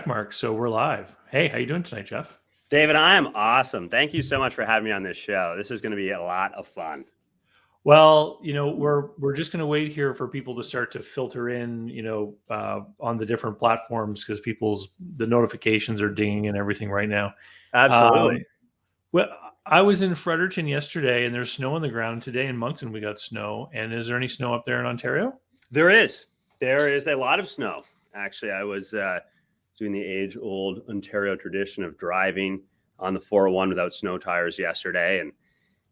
Mark, so we're live. Hey, how you doing tonight, Jeff? David, I am awesome. Thank you so much for having me on this show. This is going to be a lot of fun. Well, we're just going to wait here for people to start to filter in, on the different platforms because the notifications are dinging and everything right now. Absolutely. Well, I was in Fredericton yesterday, and there's snow on the ground. Today in Moncton, we got snow. And is there any snow up there in Ontario? There is a lot of snow. Actually, I was doing the age-old Ontario tradition of driving on the 401 without snow tires yesterday, and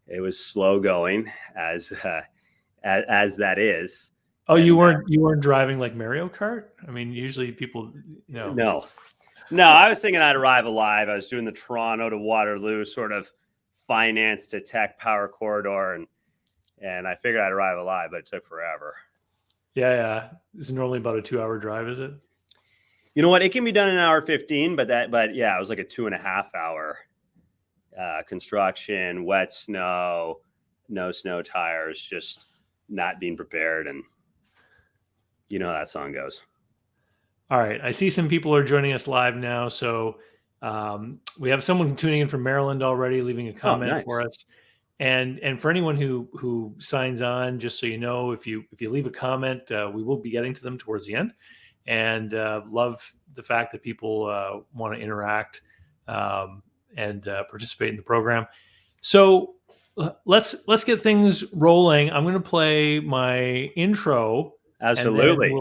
it was slow going as that is. Oh, and you weren't driving like Mario Kart? I mean, usually people, No, I was thinking I'd arrive alive. I was doing the Toronto to Waterloo sort of finance to tech power corridor, and I figured I'd arrive alive, but it took forever. Yeah. It's normally about a 2-hour drive, is it? You know what? It can be done in an hour 15, but yeah, it was like a 2.5 hour construction, wet snow, no snow tires, just not being prepared. And you know how that song goes. All right. I see some people are joining us live now. So we have someone tuning in from Maryland already, leaving a comment for us. And for anyone who signs on, just so you know, if you leave a comment, we will be getting to them towards the end. And love the fact that people want to interact and participate in the program. So let's get things rolling. I'm going to play my intro. Absolutely.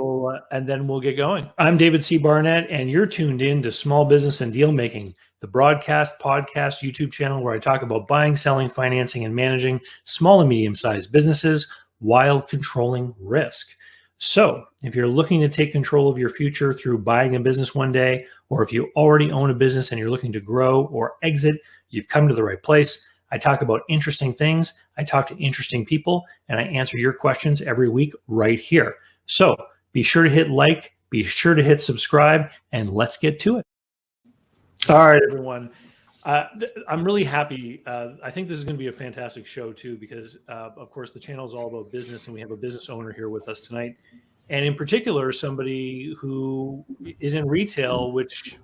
And then we'll get going. I'm David C. Barnett, and you're tuned in to Small Business and Deal Making, the broadcast, podcast, YouTube channel where I talk about buying, selling, financing, and managing small and medium-sized businesses while controlling risk. So if you're looking to take control of your future through buying a business one day, or if you already own a business and you're looking to grow or exit, you've come to the right place. I talk about interesting things, I talk to interesting people, and I answer your questions every week right here. So be sure to hit like, be sure to hit subscribe, and let's get to it. All right, everyone. I'm really happy. I think this is going to be a fantastic show too, because of course the channel is all about business, and we have a business owner here with us tonight. And in particular, somebody who is in retail, which,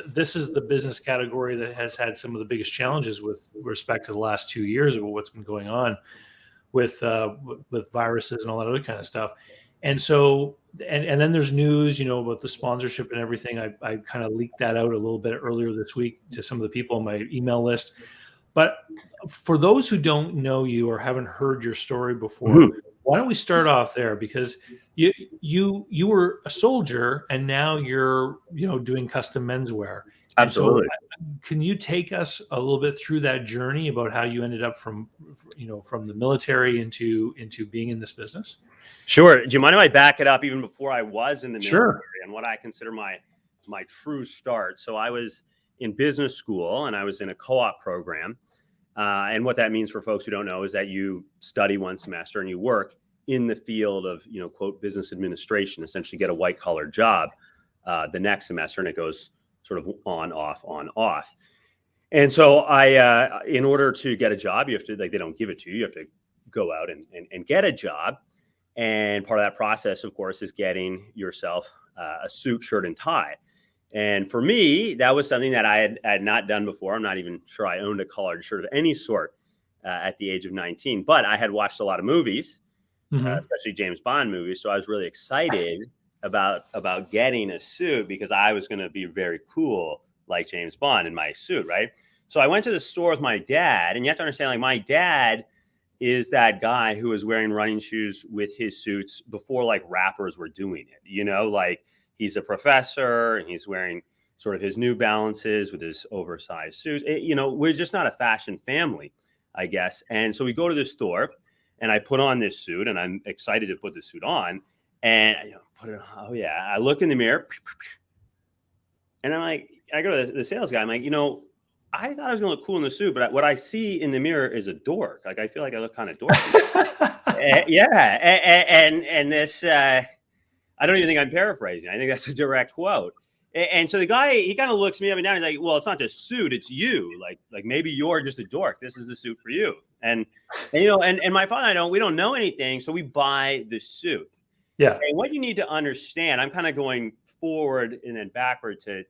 this is the business category that has had some of the biggest challenges with respect to the last 2 years of what's been going on with viruses and all that other kind of stuff. And so, and then there's news, about the sponsorship and everything. I kind of leaked that out a little bit earlier this week to some of the people on my email list. But for those who don't know you or haven't heard your story before, why don't we start off there? Because you were a soldier and now you're doing custom menswear. Absolutely. So, can you take us a little bit through that journey about how you ended up from the military into being in this business? Sure. Do you mind if I back it up even before I was in the military? Sure. And what I consider my true start? So I was in business school and I was in a co-op program. And what that means for folks who don't know is that you study one semester and you work in the field of, quote, business administration, essentially get a white collar job the next semester, and it goes sort of on, off. And so I, in order to get a job, you have to, they don't give it to you. You have to go out and get a job. And part of that process, of course, is getting yourself a suit, shirt, and tie. And for me, that was something that I had not done before. I'm not even sure I owned a collared shirt of any sort at the age of 19. But I had watched a lot of movies, especially James Bond movies. So I was really excited about getting a suit because I was going to be very cool like James Bond in my suit, right? So I went to the store with my dad. And you have to understand, like, my dad is that guy who was wearing running shoes with his suits before like rappers were doing it, like he's a professor and he's wearing sort of his New Balances with his oversized suits. We're just not a fashion family, I guess. And so we go to the store and I put on this suit and I'm excited to put the suit on and put it on. Oh yeah. I look in the mirror and I'm like, I go to the sales guy. I'm like, I thought I was going to look cool in the suit, but what I see in the mirror is a dork. Like, I feel like I look kind of dorky. Yeah. And this, I don't even think I'm paraphrasing. I think that's a direct quote. And so the guy, he kind of looks me up and down. He's like, well, it's not just suit, it's you. Like maybe you're just a dork. This is the suit for you. And my father and we don't know anything. So we buy the suit. Yeah. And what you need to understand, I'm kind of going forward and then backward to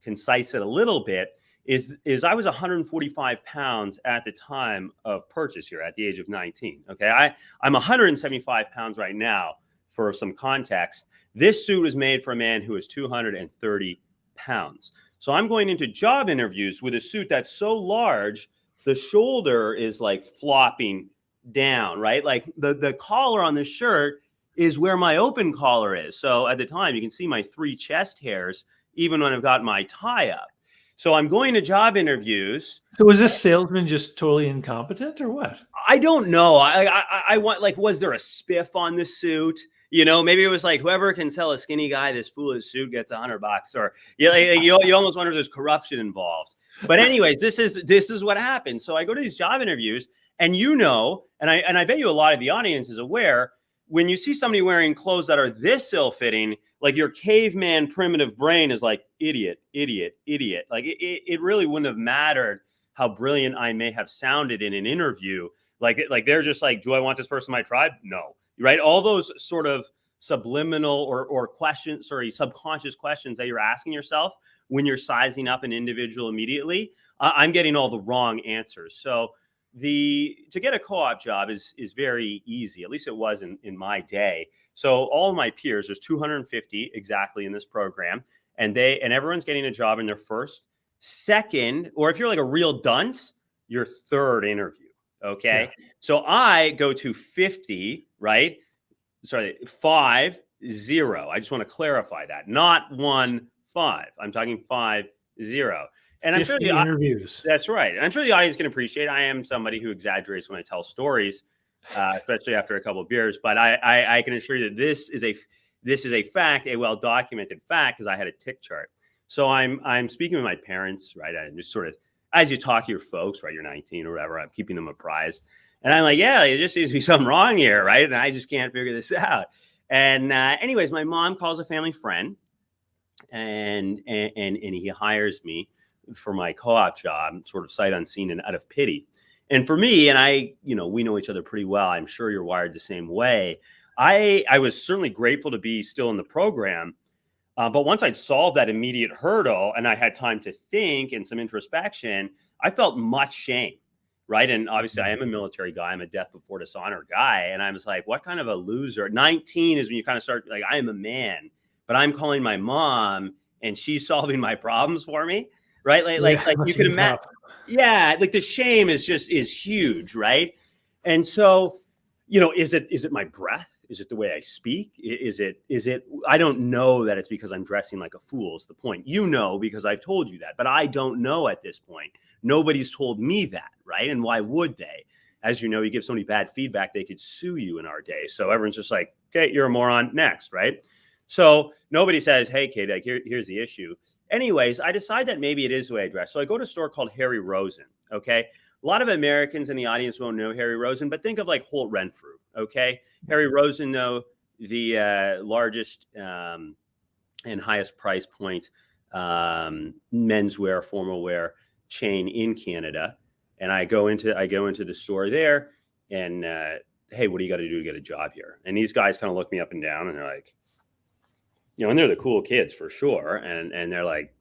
concise it a little bit, is I was 145 pounds at the time of purchase here at the age of 19. Okay. I'm 175 pounds right now for some context. This suit was made for a man who is 230 pounds. So I'm going into job interviews with a suit that's so large, the shoulder is like flopping down, right? Like the collar on the shirt is where my open collar is. So at the time, you can see my 3 chest hairs, even when I've got my tie up. So I'm going to job interviews. So was this salesman just totally incompetent or what? I don't know. I want, like, was there a spiff on the suit? You know, maybe it was like, whoever can sell a skinny guy this foolish suit gets $100, or you almost wonder if there's corruption involved. But anyways, this is what happens. So I go to these job interviews, and and I bet you a lot of the audience is aware, when you see somebody wearing clothes that are this ill-fitting, like your caveman primitive brain is like, idiot, idiot, idiot. Like it really wouldn't have mattered how brilliant I may have sounded in an interview. Like they're just like, do I want this person in my tribe? No. Right. All those sort of subliminal or subconscious questions that you're asking yourself when you're sizing up an individual immediately, I'm getting all the wrong answers. So to get a co-op job is very easy. At least it was in my day. So all of my peers, there's 250 exactly in this program, and everyone's getting a job in their first, second, or if you're like a real dunce, your third interview. Okay. Yeah. So I go to 50, right? Sorry, 50. I just want to clarify that. Not 15. I'm talking 50. And I'm sure the interviews. That's right. And I'm sure the audience can appreciate I am somebody who exaggerates when I tell stories, especially after a couple of beers. But I can assure you that this is a fact, a well-documented fact, because I had a tick chart. So I'm speaking with my parents, right? I just sort of, as you talk to your folks, right? You're 19 or whatever. I'm keeping them apprised. And I'm like, yeah, it just seems to be something wrong here, right? And I just can't figure this out. And anyways, my mom calls a family friend, and he hires me for my co-op job, sort of sight unseen and out of pity. And for me, and we know each other pretty well. I'm sure you're wired the same way. I was certainly grateful to be still in the program. But once I'd solved that immediate hurdle and I had time to think and some introspection, I felt much shame, right? And obviously I am a military guy. I'm a death before dishonor guy. And I was like, what kind of a loser? 19 is when you kind of start, like, I am a man, but I'm calling my mom and she's solving my problems for me, right? Like you can imagine. Yeah, like the shame is huge, right? And so, is it my breath? Is it the way I speak? Is it, I don't know that it's because I'm dressing like a fool is the point. Because I've told you that, but I don't know at this point. Nobody's told me that, right? And why would they? As you know, you give somebody bad feedback, they could sue you in our day. So everyone's just like, okay, you're a moron, next, right? So nobody says, hey, kid, like here's the issue. Anyways, I decide that maybe it is the way I dress. So I go to a store called Harry Rosen, okay? A lot of Americans in the audience won't know Harry Rosen, but think of like Holt Renfrew, okay? Harry Rosen, though, the largest and highest price point menswear, formal wear chain in Canada. And I go into the store there, and hey, what do you got to do to get a job here? And these guys kind of look me up and down, and they're like, and they're the cool kids for sure. And they're like,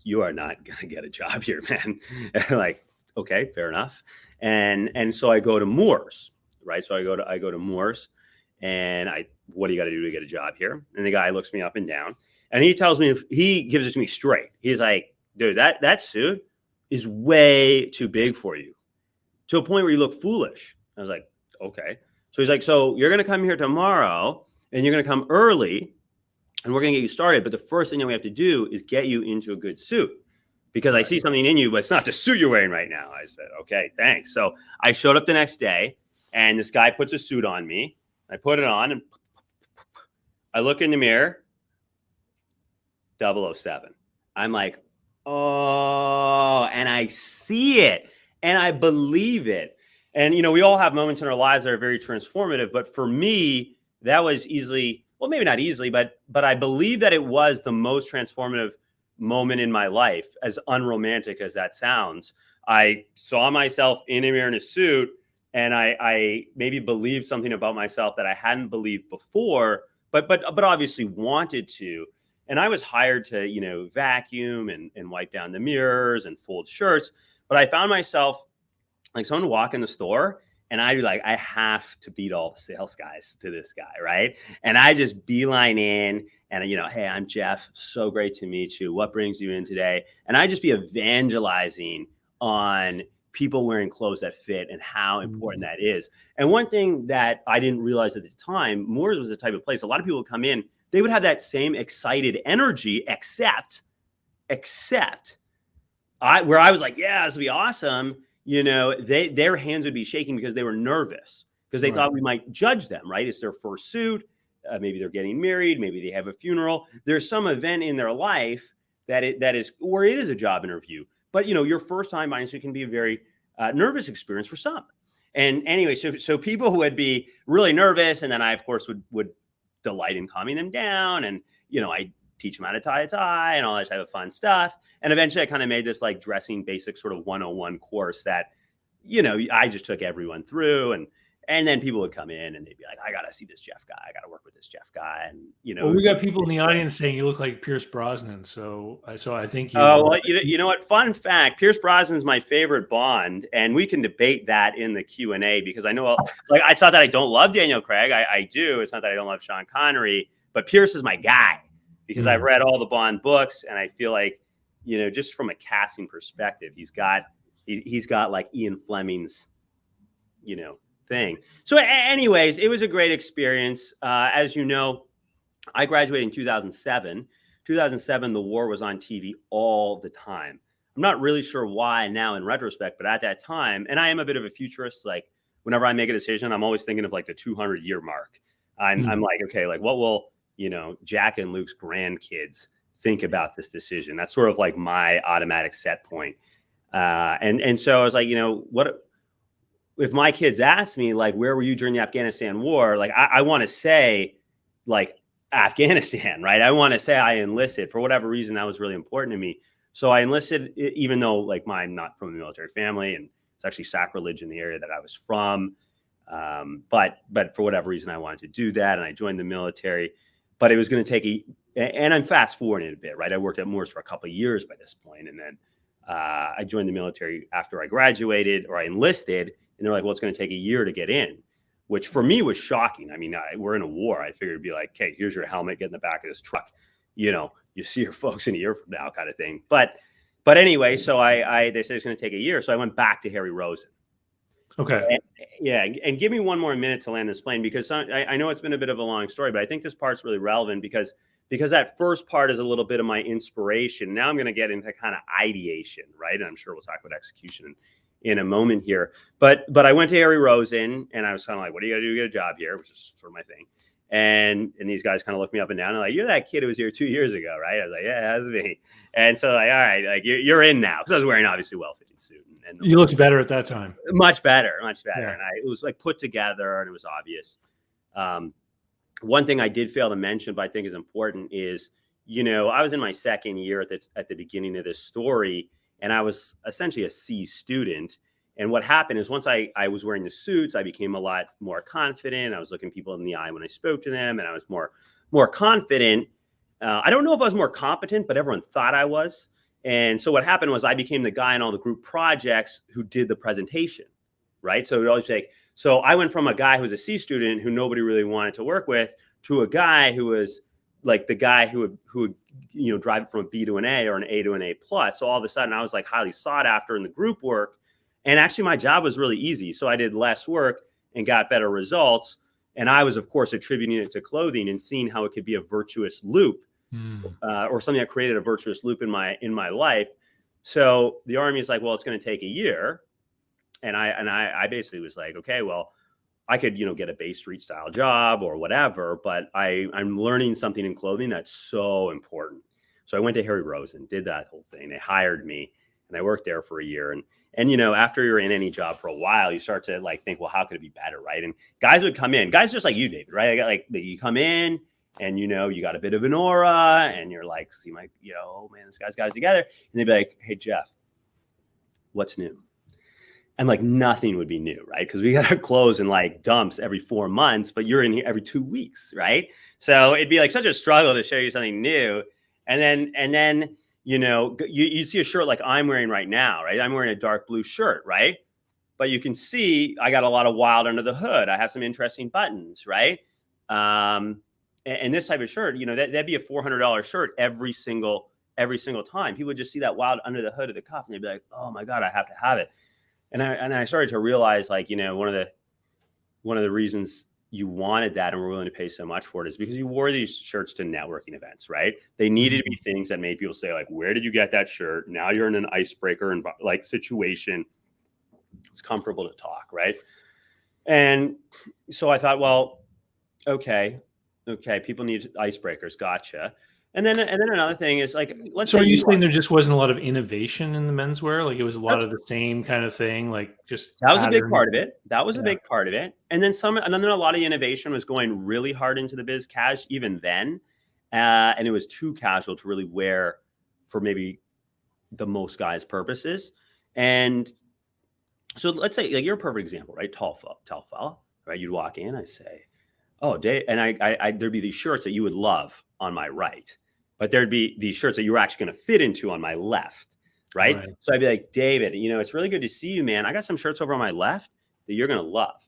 you are not going to get a job here, man. And I'm like, okay, fair enough. And so I go to Moore's, right? So I go to Moore's, and what do you got to do to get a job here? And the guy looks me up and down, and he tells me, he gives it to me straight. He's like, dude, that suit is way too big for you, to a point where you look foolish. I was like, okay. So he's like, so you're going to come here tomorrow, and you're going to come early, and we're going to get you started. But the first thing that we have to do is get you into a good suit, because I see something in you, but it's not the suit you're wearing right now. I said, okay, thanks. So I showed up the next day, and this guy puts a suit on me. I put it on, and I look in the mirror, 007. I'm like, oh, and I see it, and I believe it. And, we all have moments in our lives that are very transformative. But for me, that was easily, well, maybe not easily, but I believe that it was the most transformative moment in my life, as unromantic as that sounds. I saw myself in a mirror in a suit, and I maybe believed something about myself that I hadn't believed before, but obviously wanted to. And I was hired to, vacuum and wipe down the mirrors and fold shirts. But I found myself like someone would walk in the store and I'd be like, I have to beat all the sales guys to this guy, right? And I just beeline in and, hey, I'm Jeff. So great to meet you. What brings you in today? And I just be evangelizing on people wearing clothes that fit and how important that is. And one thing that I didn't realize at the time, Moore's was the type of place, a lot of people would come in, they would have that same excited energy, except where I was like, yeah, this will be awesome. Their hands would be shaking because they were nervous because they thought we might judge them, right? It's their first suit. Maybe they're getting married. Maybe they have a funeral. There's some event in their life that is where it is a job interview. But, your first time buying suit can be a very nervous experience for some. And anyway, so people would be really nervous. And then I, of course, would delight in calming them down. And, I teach them how to tie a tie and all that type of fun stuff. And eventually I kind of made this like dressing basic sort of 101 course that, I just took everyone through. And then people would come in and they'd be like, I got to see this Jeff guy. I got to work with this Jeff guy. And, well, we got people in the audience saying you look like Pierce Brosnan. So I think you. Oh, well, you know what? Fun fact, Pierce Brosnan is my favorite Bond. And we can debate that in the Q&A because I know, like, it's not that I don't love Daniel Craig. I do. It's not that I don't love Sean Connery, but Pierce is my guy because I've read all the Bond books. And I feel like, just from a casting perspective, he's got like Ian Fleming's, thing. So anyways, it was a great experience. As you know, I graduated in 2007. 2007, the war was on TV all the time. I'm not really sure why now in retrospect, but at that time, and I am a bit of a futurist, like whenever I make a decision, I'm always thinking of like the 200-year mark. I'm like, okay, like what will, Jack and Luke's grandkids think about this decision? That's sort of like my automatic set point. And so I was like, what if my kids ask me, like, where were you during the Afghanistan war? Like, I want to say, like, Afghanistan, right? I want to say I enlisted. For whatever reason, that was really important to me. So I enlisted, even though, like, I'm not from a military family, and it's actually sacrilege in the area that I was from. But for whatever reason, I wanted to do that, and I joined the military. But it was going to take and I'm fast forwarding a bit, right? I worked at Moore's for a couple of years by this point, and then I joined the military after I graduated, or I enlisted. And they're like, well, it's going to take a year to get in, which for me was shocking. I mean, we're in a war. I figured it'd be like, okay, here's your helmet, get in the back of this truck. You see your folks in a year from now kind of thing. But anyway, so they said it's going to take a year. So I went back to Harry Rosen. Okay. And give me one more minute to land this plane because I know it's been a bit of a long story, but I think this part's really relevant because that first part is a little bit of my inspiration. Now I'm going to get into kind of ideation, right? And I'm sure we'll talk about execution in a moment here, but I went to Harry Rosen and I was kind of like, what do you got to do to get a job here? Which is sort of my thing. And these guys kind of looked me up and down and like, you're that kid who was here 2 years ago, right? I was like, yeah, that's me. And so like, all right, like you're in now. Because I was wearing obviously well-fitting suit. And you looked better at that time. Much better. Yeah. And it was like put together and it was obvious. One thing I did fail to mention, but I think is important is, I was in my second year at the beginning of this story. And I was essentially a C student. And what happened is once I was wearing the suits, I became a lot more confident. I was looking people in the eye when I spoke to them, and I was more confident. I don't know if I was more competent, but everyone thought I was. And so what happened was I became the guy in all the group projects who did the presentation, right? So it would always be like, so I went from a guy who was a C student who nobody really wanted to work with to a guy who was like the guy who would drive it from a B to an A or an A to an A plus. So all of a sudden I was like highly sought after in the group work. And actually my job was really easy. So I did less work and got better results. And I was, of course, attributing it to clothing and seeing how it could be a virtuous loop or something that created a virtuous loop in my life. So the Army is like, well, it's going to take a year. And I basically was like, okay, well, I could, get a Bay Street style job or whatever, but I'm learning something in clothing that's so important. So I went to Harry Rosen, did that whole thing. They hired me and I worked there for a year. And after you're in any job for a while, you start to like think, well, how could it be better? Right. And guys would come in, guys just like you, David, right? I got like, you come in and, you got a bit of an aura and you're like, see my, oh man, this guy's together. And they'd be like, hey, Jeff, what's new? and like nothing would be new, right? Because we got our clothes in like dumps every 4 months, but you're in here every 2 weeks, right? So it'd be like such a struggle to show you something new. And then, you see a shirt like I'm wearing right now, right? I'm wearing a dark blue shirt, right? But you can see I got a lot of wild under the hood. I have some interesting buttons, right? And this type of shirt, that'd be a $400 shirt every single time. People would just see that wild under the hood of the cuff and they'd be like, oh my God, I have to have it. And I started to realize, like, one of the reasons you wanted that and were willing to pay so much for it is because you wore these shirts to networking events, right? They needed to be things that made people say, like, where did you get that shirt? Now you're in an icebreaker and like situation. It's comfortable to talk, right? And so I thought, well, okay, people need icebreakers, gotcha. And then another thing is, like, let's So say are you saying there just wasn't a lot of innovation in the menswear? Like it was a lot That's- of the same kind of thing, like just that was a big pattern? part of it. That was a Yeah. big part of it. And then a lot of the innovation was going really hard into the biz cash even then. And it was too casual to really wear for maybe the most guys' purposes. And so let's say, like, you're a perfect example, right? Tall fella, right? You'd walk in, I say, oh, Dave, and I there'd be these shirts that you would love on my right, but there'd be these shirts that you were actually going to fit into on my left, right? So I'd be like, David, it's really good to see you, man. I got some shirts over on my left that you're going to love.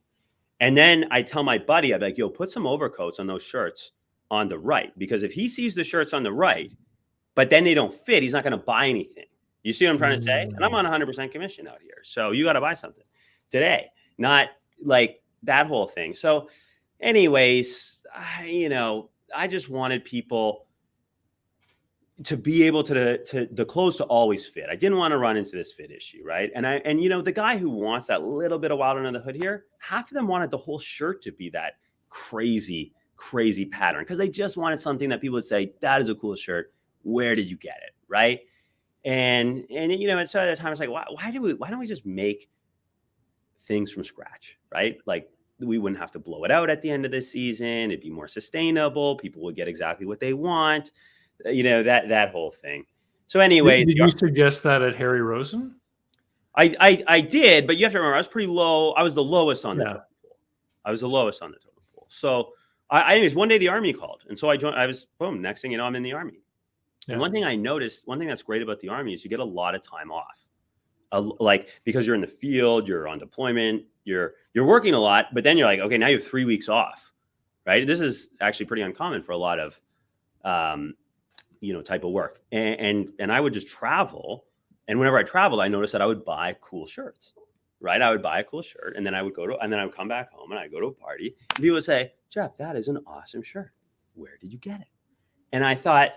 And then I tell my buddy, I'd be like, yo, put some overcoats on those shirts on the right, because if he sees the shirts on the right, but then they don't fit, he's not going to buy anything. You see what I'm trying to say? And I'm on 100% commission out here. So you got to buy something today, not like that whole thing. So anyways, I just wanted people to be able to the clothes to always fit. I didn't want to run into this fit issue, right? And the guy who wants that little bit of wild under the hood here, half of them wanted the whole shirt to be that crazy pattern, because they just wanted something that people would say, that is a cool shirt. Where did you get it, right? And so at the time, it's like, why don't we just make things from scratch, right? Like, we wouldn't have to blow it out at the end of the season. It'd be more sustainable. People would get exactly what they want, that whole thing. So anyway, did you suggest that at Harry Rosen? I did, but you have to remember, I was pretty low. I was the lowest on the totem pole. So anyways, one day the Army called, and so I joined. I was boom. Next thing you know, I'm in the Army. Yeah. And one thing I noticed, one thing that's great about the Army is you get a lot of time off. Because you're in the field, you're on deployment, you're working a lot, but then you're like, okay, now you have 3 weeks off, right? This is actually pretty uncommon for a lot of, type of work. And I would just travel. And whenever I traveled, I noticed that I would buy cool shirts, right? I would buy a cool shirt, and then I would come back home and I'd go to a party, and people would say, Jeff, that is an awesome shirt. Where did you get it? And I thought,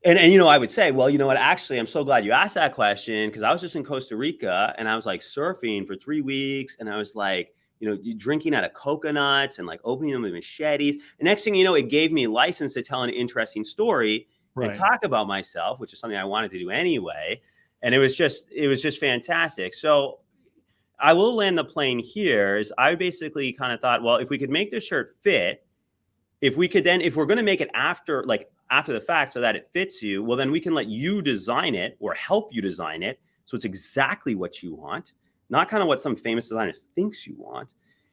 and I would say, well, you know what? Actually, I'm so glad you asked that question, because I was just in Costa Rica and I was like surfing for 3 weeks, and I was like, drinking out of coconuts and like opening them with machetes. And next thing you know, it gave me license to tell an interesting story and talk about myself, which is something I wanted to do anyway. And it was just fantastic. So I will land the plane here. Is I basically kind of thought, well, if we could make this shirt fit, if we're going to make it after the fact so that it fits you, well, then we can let you design it or help you design it so it's exactly what you want, not kind of what some famous designer thinks you want.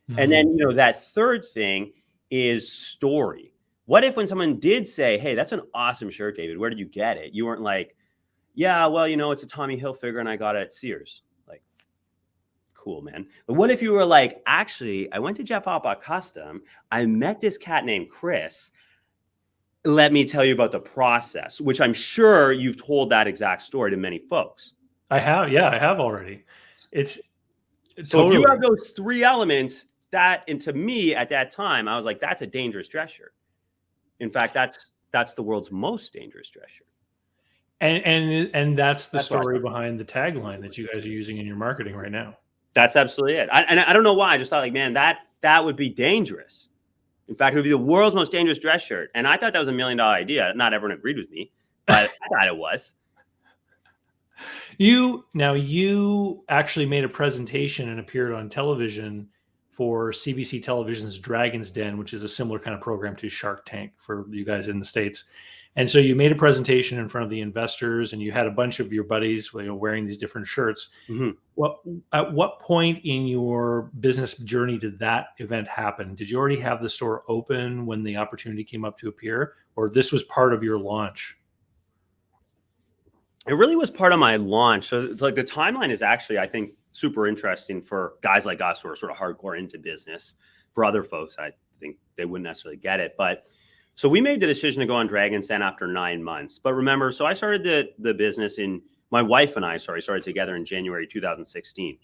Mm-hmm. And then, that third thing is story. What if when someone did say, hey, that's an awesome shirt, David, where did you get it? You weren't like, yeah, well, it's a Tommy Hilfiger and I got it at Sears. Like, cool, man. But what if you were like, actually, I went to Jeff Alpaugh Custom. I met this cat named Chris. Let me tell you about the process, which I'm sure you've told that exact story to many folks. I have. Yeah, I have already. It's so if you have those three elements, and to me at that time, I was like, that's a dangerous dress shirt. In fact, that's the world's most dangerous dress shirt. And that's the story behind the tagline that you guys are using in your marketing right now. That's absolutely it. I don't know why. I just thought, like, man, that would be dangerous. In fact, it would be the world's most dangerous dress shirt. And I thought that was $1 million idea. Not everyone agreed with me, but I thought it was. You actually made a presentation and appeared on television for CBC Television's Dragon's Den, which is a similar kind of program to Shark Tank for you guys in the States. And so you made a presentation in front of the investors, and you had a bunch of your buddies, wearing these different shirts. Mhm. At what point in your business journey did that event happen? Did you already have the store open when the opportunity came up to appear, or this was part of your launch? It really was part of my launch. So it's like the timeline is actually, I think, super interesting for guys like us who are sort of hardcore into business. For other folks, I think they wouldn't necessarily get it. But so we made the decision to go on Dragon's Den after 9 months. But remember, so I started the business my wife and I, started together in January 2016.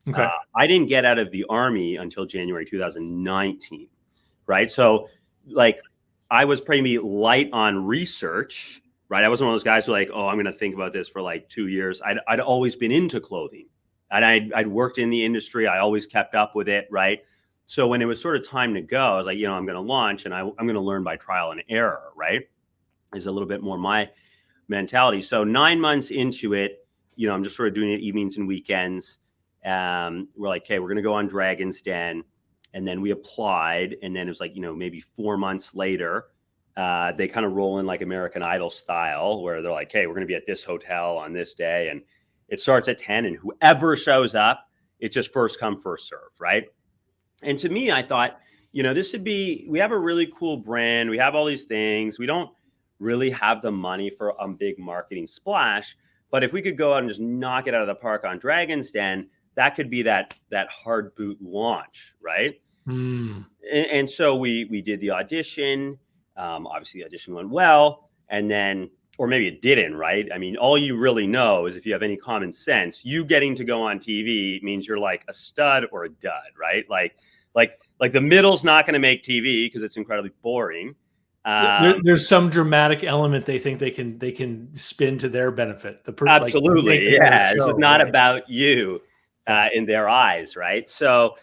Okay. I didn't get out of the Army until January 2019, right? So like I was pretty light on research, right? I wasn't one of those guys who oh, I'm going to think about this for like 2 years. I'd always been into clothing, and I'd worked in the industry. I always kept up with it, right? So when it was sort of time to go, I was like, I'm going to launch, and I'm going to learn by trial and error, right? Is a little bit more my mentality. So 9 months into it, I'm just sort of doing it evenings and weekends. We're like, okay, we're going to go on Dragon's Den. And then we applied. And then it was like, maybe 4 months later, they kind of roll in like American Idol style, where they're like, hey, we're going to be at this hotel on this day. And it starts at 10, and whoever shows up, it's just first come, first serve, right? And to me, I thought, we have a really cool brand. We have all these things. We don't really have the money for a big marketing splash. But if we could go out and just knock it out of the park on Dragon's Den, that could be that hard boot launch, right? And so we did the audition. Obviously, the audition went well, and then, or maybe it didn't, right? I mean, all you really know is if you have any common sense, you getting to go on TV means you're like a stud or a dud, right? Like the middle's not going to make TV because it's incredibly boring. There's some dramatic element they think they can spin to their benefit. Absolutely, yeah. This is not right? about you in their eyes, right? So,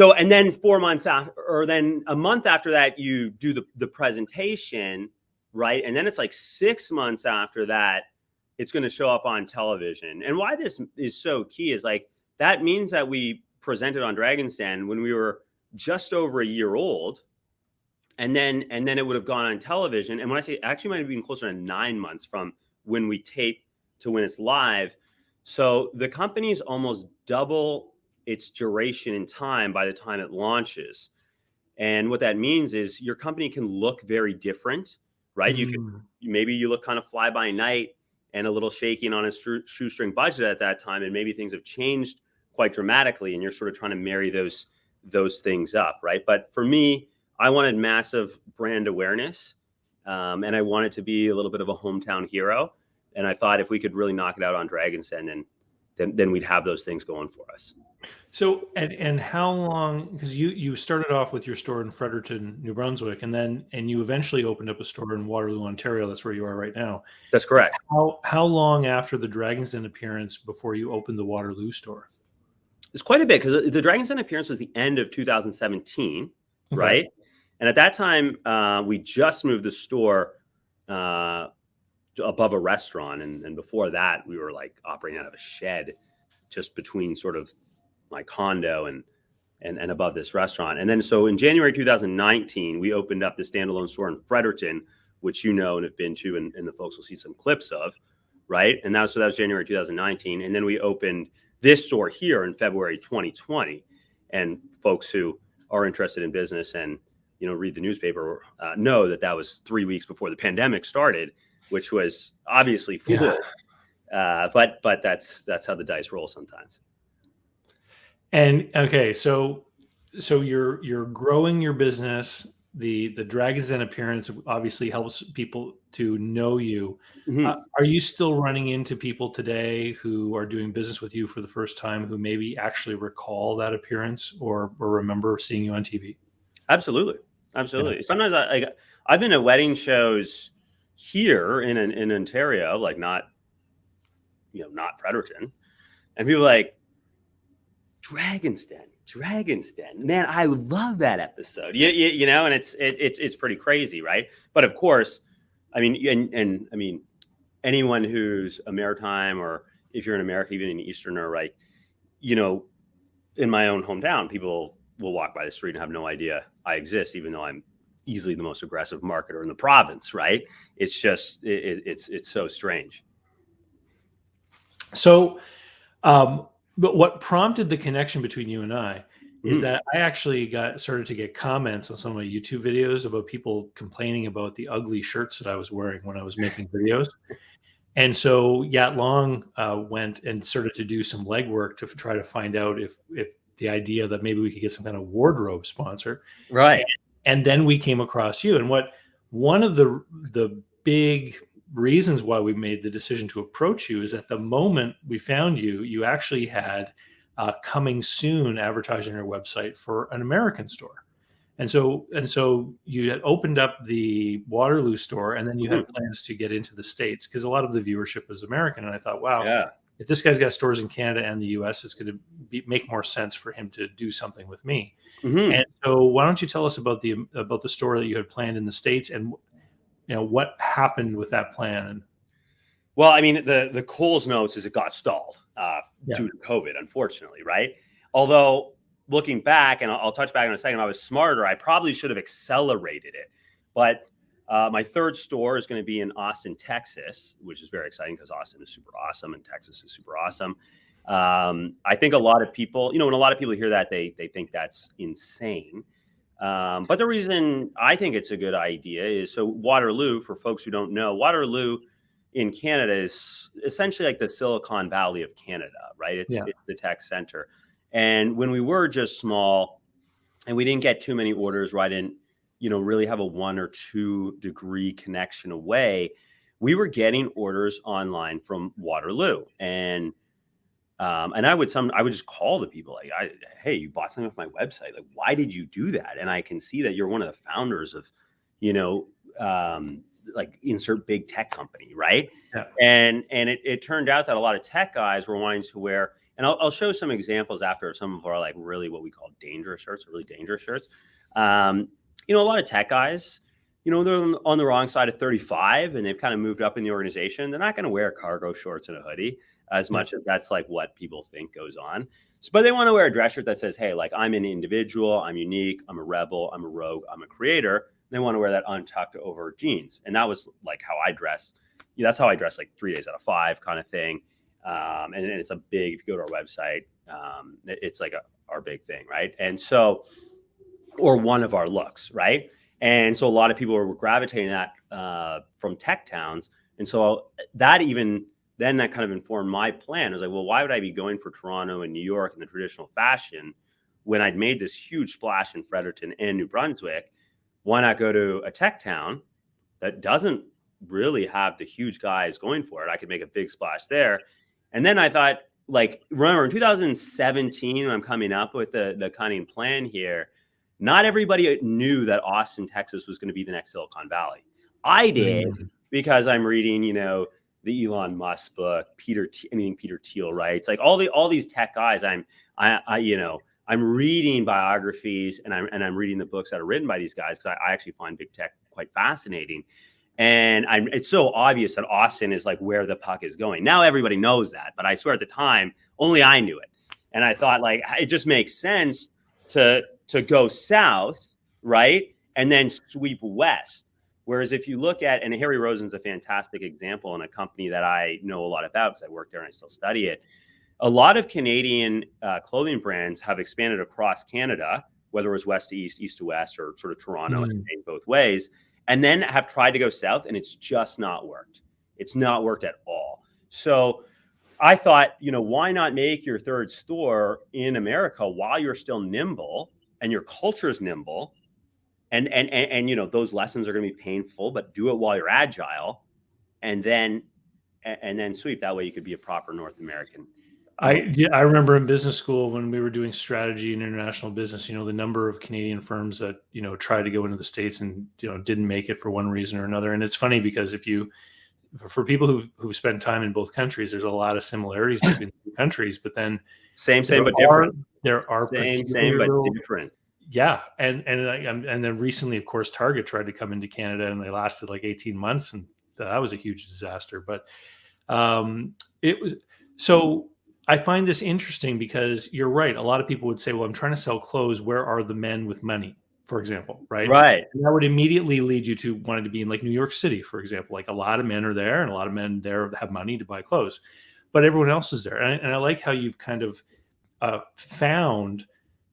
and then 4 months after, or then a month after that, you do the presentation, right? And then it's like 6 months after that, it's going to show up on television. And why this is so key is that means that we presented on Dragon's Den when we were just over a year old. And then it would have gone on television. And when I say actually might have been closer to 9 months from when we tape to when it's live. So the company's almost double its duration in time by the time it launches. And what that means is your company can look very different, right? Maybe you look kind of fly by night and a little shaky and on a shoestring budget at that time. And maybe things have changed quite dramatically, and you're sort of trying to marry those things up, right? But for me, I wanted massive brand awareness, and I wanted to be a little bit of a hometown hero. And I thought if we could really knock it out on Dragon's Den, then we'd have those things going for us. So, and how long, because you started off with your store in Fredericton, New Brunswick, and you eventually opened up a store in Waterloo, Ontario. That's where you are right now. That's correct. How long after the Dragon's Den appearance before you opened the Waterloo store? It's quite a bit, because the Dragon's Den appearance was the end of 2017, Okay. right? And at that time, we just moved the store above a restaurant. And before that, we were operating out of a shed just between sort of my condo and above this restaurant. And then so in January 2019, we opened up the standalone store in Fredericton, which and have been to, and the folks will see some clips of, right? And that was January 2019. And then we opened this store here in February 2020. And folks who are interested in business and read the newspaper know that was 3 weeks before the pandemic started, which was obviously foolish. Yeah. But that's how the dice roll sometimes. And okay, so you're growing your business. The Dragon's Den appearance obviously helps people to know you. Mm-hmm. Are you still running into people today who are doing business with you for the first time who maybe actually recall that appearance or remember seeing you on TV? Absolutely. Yeah. Sometimes I've been at wedding shows here in Ontario, not Fredericton, and people are like, Dragon's Den, man, I love that episode. And it's pretty crazy, right? But of course, I mean, and I mean, anyone who's a maritime, or if you're in America, even an Easterner, right? In my own hometown, people will walk by the street and have no idea I exist, even though I'm easily the most aggressive marketer in the province, right? It's just it's so strange. So, but what prompted the connection between you and I is that I actually started to get comments on some of my YouTube videos about people complaining about the ugly shirts that I was wearing when I was making videos. And so Yat Long went and started to do some legwork to try to find out if the idea that maybe we could get some kind of wardrobe sponsor. Right. And then we came across you. And one of the big reasons why we made the decision to approach you is at the moment we found you, you actually had coming soon advertising on your website for an American store. And so you had opened up the Waterloo store, and then you had plans to get into the States because a lot of the viewership was American. And I thought, wow, Yeah. if this guy's got stores in Canada and the US, it's going to make more sense for him to do something with me. And so why don't you tell us about the store that you had planned in the States, and what happened with that plan? Well, I mean, the Coles notes is it got stalled due to COVID, unfortunately, right? Although looking back, and I'll touch back in a second, if I was smarter, I probably should have accelerated it. But my third store is going to be in Austin, Texas, which is very exciting because Austin is super awesome and Texas is super awesome. I think a lot of people, when a lot of people hear that, they think that's insane. But the reason I think it's a good idea is, so Waterloo, for folks who don't know, Waterloo in Canada is essentially like the Silicon Valley of Canada, right? It's the tech center. And when we were just small and we didn't get too many orders, right, and really have a 1 or 2 degree connection away, we were getting orders online from Waterloo. And I would just call the people like, hey, you bought something off my website. Like, why did you do that? And I can see that you're one of the founders of, like insert big tech company, right? Yeah. And it turned out that a lot of tech guys were wanting to wear, and I'll show some examples after some of our like really what we call dangerous shirts, really dangerous shirts. A lot of tech guys, they're on the wrong side of 35 and they've kind of moved up in the organization. They're not going to wear cargo shorts and a hoodie as much as that's like what people think goes on. So, but they want to wear a dress shirt that says, hey, like I'm an individual, I'm unique, I'm a rebel, I'm a rogue, I'm a creator. They want to wear that untucked over jeans. And that was like how I dress. That's how I dress, like 3 days out of 5 kind of thing. And it's a big, if you go to our website, it's like our big thing, right? And so, or one of our looks, right? And so a lot of people were gravitating that from tech towns. And so that kind of informed my plan. I was like, well, why would I be going for Toronto and New York in the traditional fashion when I'd made this huge splash in Fredericton and New Brunswick? Why not go to a tech town that doesn't really have the huge guys going for it? I could make a big splash there. And then I thought, like, remember in 2017, when I'm coming up with the cunning plan here, not everybody knew that Austin, Texas was going to be the next Silicon Valley. I did because I'm reading, the Elon Musk book, anything Peter Thiel writes, like all these tech guys. I'm reading biographies and I'm reading the books that are written by these guys because I actually find big tech quite fascinating. And it's so obvious that Austin is like where the puck is going. Now everybody knows that, but I swear at the time, only I knew it. And I thought like, it just makes sense to go south, right? And then sweep west. Whereas if you look at, and Harry Rosen's a fantastic example in a company that I know a lot about because I work there and I still study it. A lot of Canadian clothing brands have expanded across Canada, whether it was west to east, east to west, or sort of Toronto and both ways, and then have tried to go south, and it's just not worked. It's not worked at all. So I thought, why not make your third store in America while you're still nimble and your culture's nimble, and those lessons are going to be painful, but do it while you're agile, and then sweep. That way you could be a proper North American. I remember in business school when we were doing strategy and international business, the number of Canadian firms that, tried to go into the States and, didn't make it for one reason or another. And it's funny because for people who spend time in both countries, there's a lot of similarities between the two countries, but then same but different. There are same but different. Yeah. And then recently, of course, Target tried to come into Canada and they lasted like 18 months and that was a huge disaster. But it was so. I find this interesting because you're right. A lot of people would say, well, I'm trying to sell clothes. Where are the men with money? for example, right? Right. And that would immediately lead you to wanting to be in like New York City, for example. Like a lot of men are there, and a lot of men there have money to buy clothes, but everyone else is there. And I like how you've kind of found,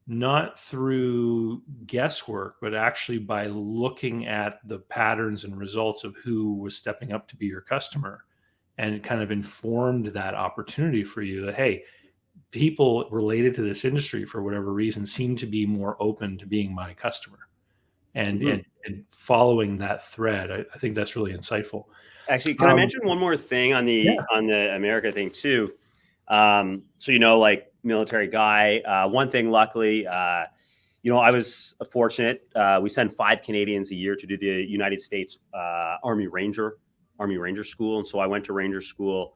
not through guesswork, but actually by looking at the patterns and results of who was stepping up to be your customer, and kind of informed that opportunity for you that, hey, people related to this industry for whatever reason seem to be more open to being my customer, and Mhm. and following that thread. I think that's really insightful. Actually, can I mention one more thing on the Yeah. America thing too? So like military guy. One thing, luckily, I was fortunate. We send 5 Canadians a year to do the United States Army Ranger School, and so I went to Ranger School,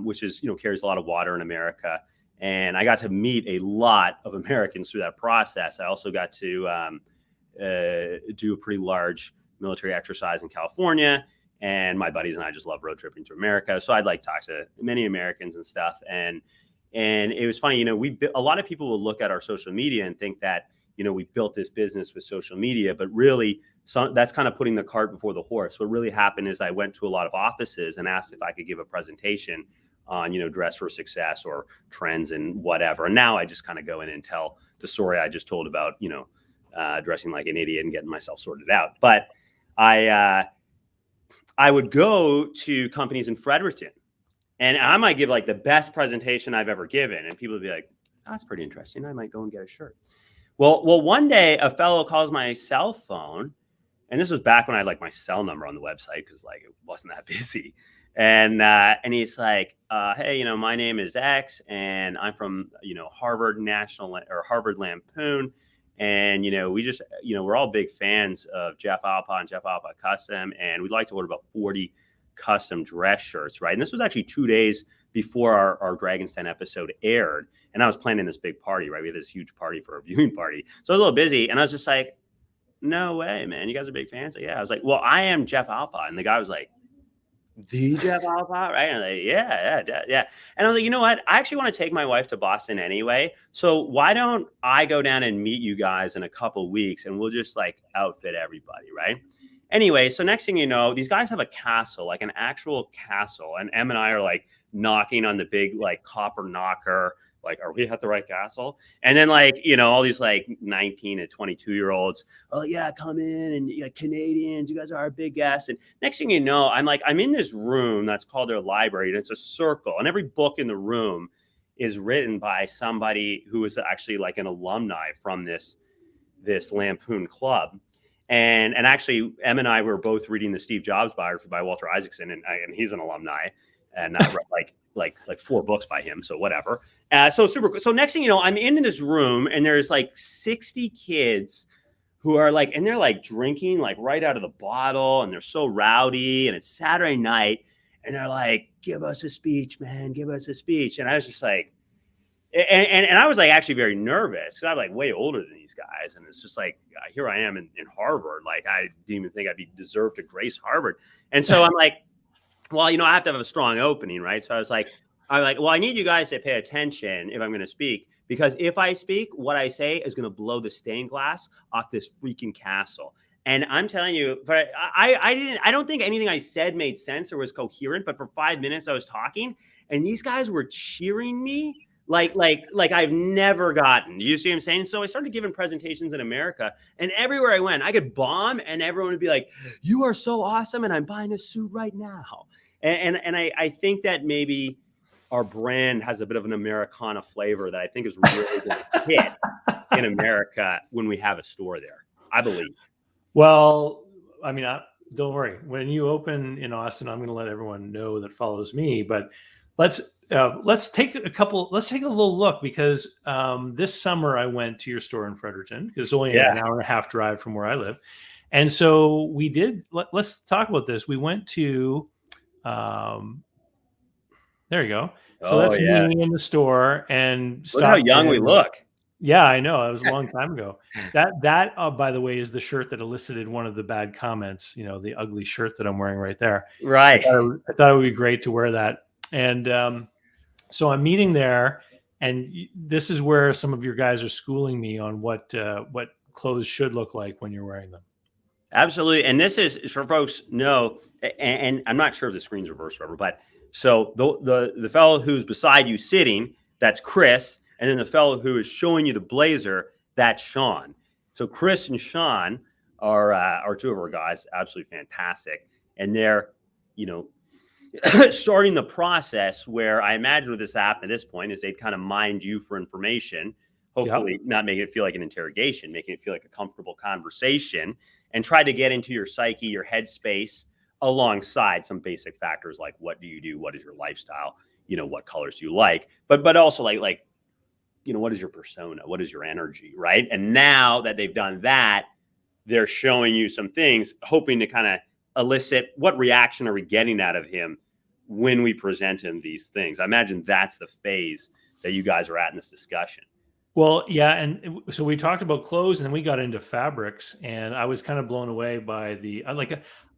which is carries a lot of water in America, and I got to meet a lot of Americans through that process. I also got to do a pretty large military exercise in California. And my buddies and I just love road tripping through America. So I'd like talk to many Americans and stuff. And it was funny, a lot of people will look at our social media and think that, we built this business with social media, but really that's kind of putting the cart before the horse. What really happened is I went to a lot of offices and asked if I could give a presentation on, dress for success or trends and whatever. And now I just kind of go in and tell the story I just told about, dressing like an idiot and getting myself sorted out. But I would go to companies in Fredericton, and I might give like the best presentation I've ever given. And people would be like, oh, that's pretty interesting. I might go and get a shirt. Well, one day a fellow calls my cell phone, and this was back when I had like my cell number on the website because like it wasn't that busy. And he's like, hey, my name is X, and I'm from, Harvard Lampoon. And, we just, we're all big fans of Jeff Alpaugh and Jeff Alpaugh Custom. And we'd like to order about 40 custom dress shirts, right? And this was actually 2 days before our Dragon's Den episode aired. And I was planning this big party, right? We had this huge party for a viewing party. So I was a little busy. And I was just like, no way, man. You guys are big fans? Like, yeah. I was like, well, I am Jeff Alpaugh. And the guy was like, the Jeff Alpaugh, right? And I'm like, yeah. And I was like, you know what? I actually want to take my wife to Boston anyway. So why don't I go down and meet you guys in a couple weeks, and we'll just like outfit everybody, right? Anyway, so next thing you know, these guys have a castle, like an actual castle. And Em and I are like knocking on the big like copper knocker. Like, are we at the right castle? And then like, all these like 19 to 22-year-olds, oh yeah, come in, and Canadians, you guys are our big guests. And next thing you know, I'm in this room that's called their library, and it's a circle, and every book in the room is written by somebody who is actually like an alumni from this Lampoon club. And actually, Em and I were both reading the Steve Jobs biography by Walter Isaacson, and he's an alumni, and I read like 4 books by him, so whatever. So super cool. So next thing you know, I'm in this room, and there's like 60 kids who are like, and they're like drinking like right out of the bottle, and they're so rowdy, and it's Saturday night, and they're like, give us a speech, man, give us a speech. And I was just like, and I was like actually very nervous because I'm like way older than these guys, and it's just like here I am in Harvard, like I didn't even think I'd be deserved to grace Harvard. And so I'm like, well, I have to have a strong opening, right? So I'm like, well, I need you guys to pay attention if I'm going to speak, because if I speak, what I say is going to blow the stained glass off this freaking castle. And I'm telling you, but I don't think anything I said made sense or was coherent. But for 5 minutes I was talking, and these guys were cheering me like I've never gotten. You see what I'm saying? So I started giving presentations in America, and everywhere I went, I could bomb, and everyone would be like, "You are so awesome, and I'm buying a suit right now." And I think that maybe our brand has a bit of an Americana flavor that I think is really going to hit in America when we have a store there, I believe. Well, I mean, don't worry. When you open in Austin, I'm going to let everyone know that follows me. But let's take a little look, because this summer I went to your store in Fredericton, because it's only an hour and a half drive from where I live. And so we did. Let's talk about this. We went to. There you go. So that's me in the store, and look how young we look. Yeah, I know. It was a long time ago. That by the way, is the shirt that elicited one of the bad comments. The ugly shirt that I'm wearing right there. Right. I thought it would be great to wear that. And so I'm meeting there, and this is where some of your guys are schooling me on what clothes should look like when you're wearing them. Absolutely. And this is for folks know, and I'm not sure if the screen's reversed or whatever, but so the fellow who's beside you sitting, that's Chris. And then the fellow who is showing you the blazer, that's Sean. So Chris and Sean are two of our guys, absolutely fantastic. And they're, starting the process where I imagine with this app at this point is they'd kind of mind you for information, hopefully not making it feel like an interrogation, making it feel like a comfortable conversation, and try to get into your psyche, your headspace, alongside some basic factors like what do you do, what is your lifestyle, what colors do you like, but also like what is your persona, what is your energy, right? And now that they've done that, they're showing you some things, hoping to kind of elicit what reaction are we getting out of him when we present him these things. I imagine that's the phase that you guys are at in this discussion. Well, yeah. And so we talked about clothes and then we got into fabrics, and I was kind of blown away by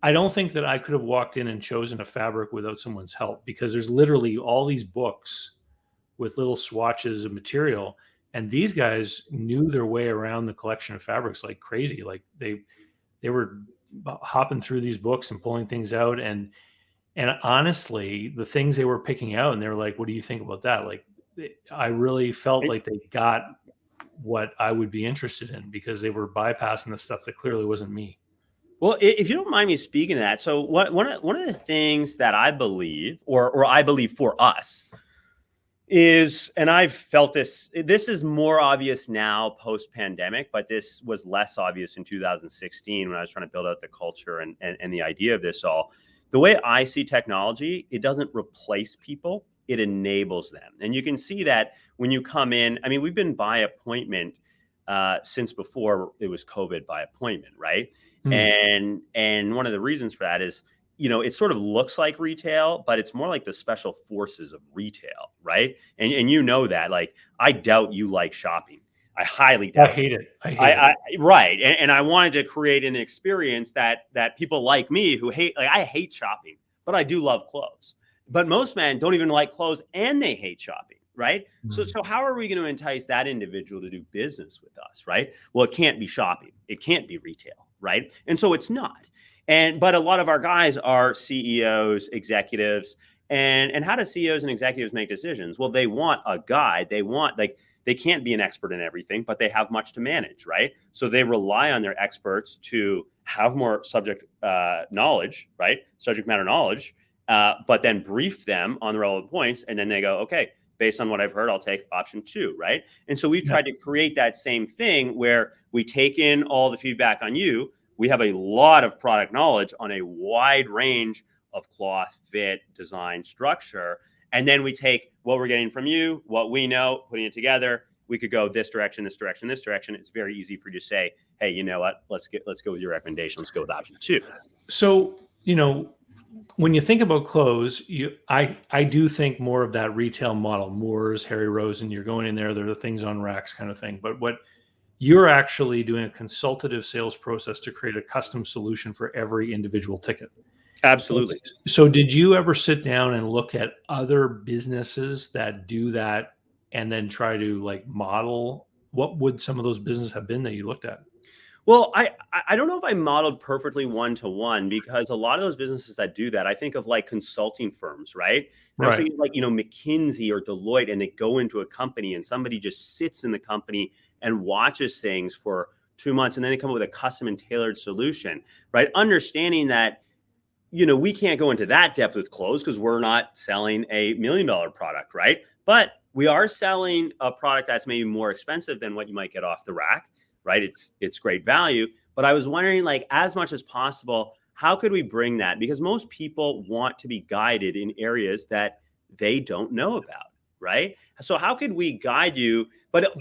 I don't think that I could have walked in and chosen a fabric without someone's help, because there's literally all these books with little swatches of material. And these guys knew their way around the collection of fabrics like crazy. Like they were hopping through these books and pulling things out. And honestly, the things they were picking out, and they were like, what do you think about that? Like, I really felt like they got what I would be interested in, because they were bypassing the stuff that clearly wasn't me. Well, if you don't mind me speaking to that, so one of the things that I believe, or I believe for us, is, and I've felt this is more obvious now post-pandemic, but this was less obvious in 2016 when I was trying to build out the culture and the idea of this all. The way I see technology, it doesn't replace people, it enables them. And you can see that when you come in. I mean, we've been by appointment since before it was COVID by appointment, right? And one of the reasons for that is, it sort of looks like retail, but it's more like the special forces of retail, right? And that, like, I doubt you like shopping. I highly doubt. I hate it. Right. And I wanted to create an experience that people like me who hate, like, I hate shopping, but I do love clothes. But most men don't even like clothes and they hate shopping, right? So how are we going to entice that individual to do business with us, right? Well, it can't be shopping. It can't be retail, right? And so it's not. But a lot of our guys are CEOs, executives, and how do CEOs and executives make decisions? Well, they want a guide. They want, like, they can't be an expert in everything, but they have much to manage, right? So they rely on their experts to have more subject knowledge, right? Subject matter knowledge, but then brief them on the relevant points. And then they go, okay, based on what I've heard, I'll take option 2, right? And so we've tried to create that same thing where we take in all the feedback on you. We have a lot of product knowledge on a wide range of cloth, fit, design, structure. And then we take what we're getting from you, what we know, putting it together. We could go this direction, this direction, this direction. It's very easy for you to say, hey, you know what? Let's go with your recommendation. Let's go with option 2. So, when you think about clothes, I do think more of that retail model, Moores, Harry Rosen, you're going in there are the things on racks kind of thing. But what you're actually doing a consultative sales process to create a custom solution for every individual ticket. Absolutely. So did you ever sit down and look at other businesses that do that and then try to, like, model? What would some of those businesses have been that you looked at? Well, I don't know if I modeled perfectly one-to-one, because a lot of those businesses that do that, I think of like consulting firms, right? And I'm thinking like, McKinsey or Deloitte, and they go into a company and somebody just sits in the company and watches things for 2 months, and then they come up with a custom and tailored solution, right? Understanding that, we can't go into that depth with clothes because we're not selling a $1 million product, right? But we are selling a product that's maybe more expensive than what you might get off the rack, right? It's great value. But I was wondering, like, as much as possible, how could we bring that? Because most people want to be guided in areas that they don't know about, right? So how could we guide you? But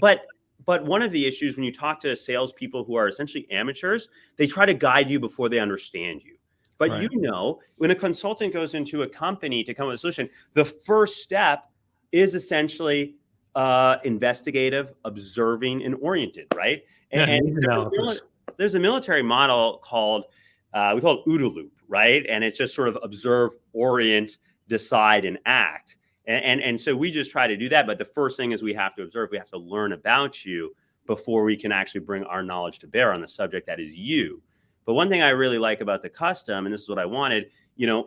one of the issues when you talk to salespeople who are essentially amateurs, they try to guide you before they understand you. But when a consultant goes into a company to come up with a solution, the first step is essentially investigative, observing, and oriented, right? And there's a military model called, we call it OODA loop, right? And it's just sort of observe, orient, decide, and act. And so we just try to do that. But the first thing is we have to observe, we have to learn about you before we can actually bring our knowledge to bear on the subject that is you. But one thing I really like about the custom, and this is what I wanted,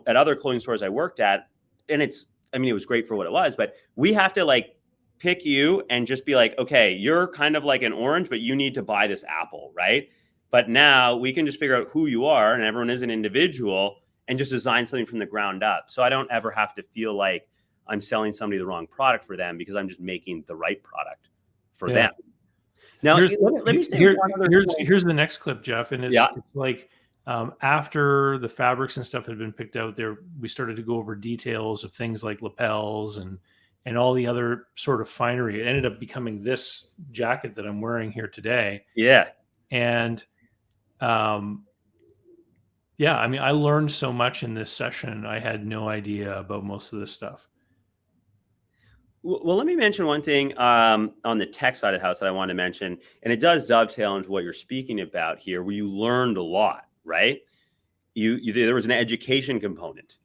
at other clothing stores I worked at, and it was great for what it was, but we have to like pick you and just be like, okay, you're kind of like an orange, but you need to buy this apple, right? But now we can just figure out who you are, and everyone is an individual, and just design something from the ground up. So I don't ever have to feel like I'm selling somebody the wrong product for them, because I'm just making the right product for them. Now, let me say here's the next clip, Jeff. And it's like after the fabrics and stuff had been picked out there, we started to go over details of things like lapels and all the other sort of finery. It ended up becoming this jacket that I'm wearing here today. Yeah. And I mean, I learned so much in this session. I had no idea about most of this stuff. Well, let me mention one thing on the tech side of the house that I want to mention, and it does dovetail into what you're speaking about here, where you learned a lot, right? There was an education component,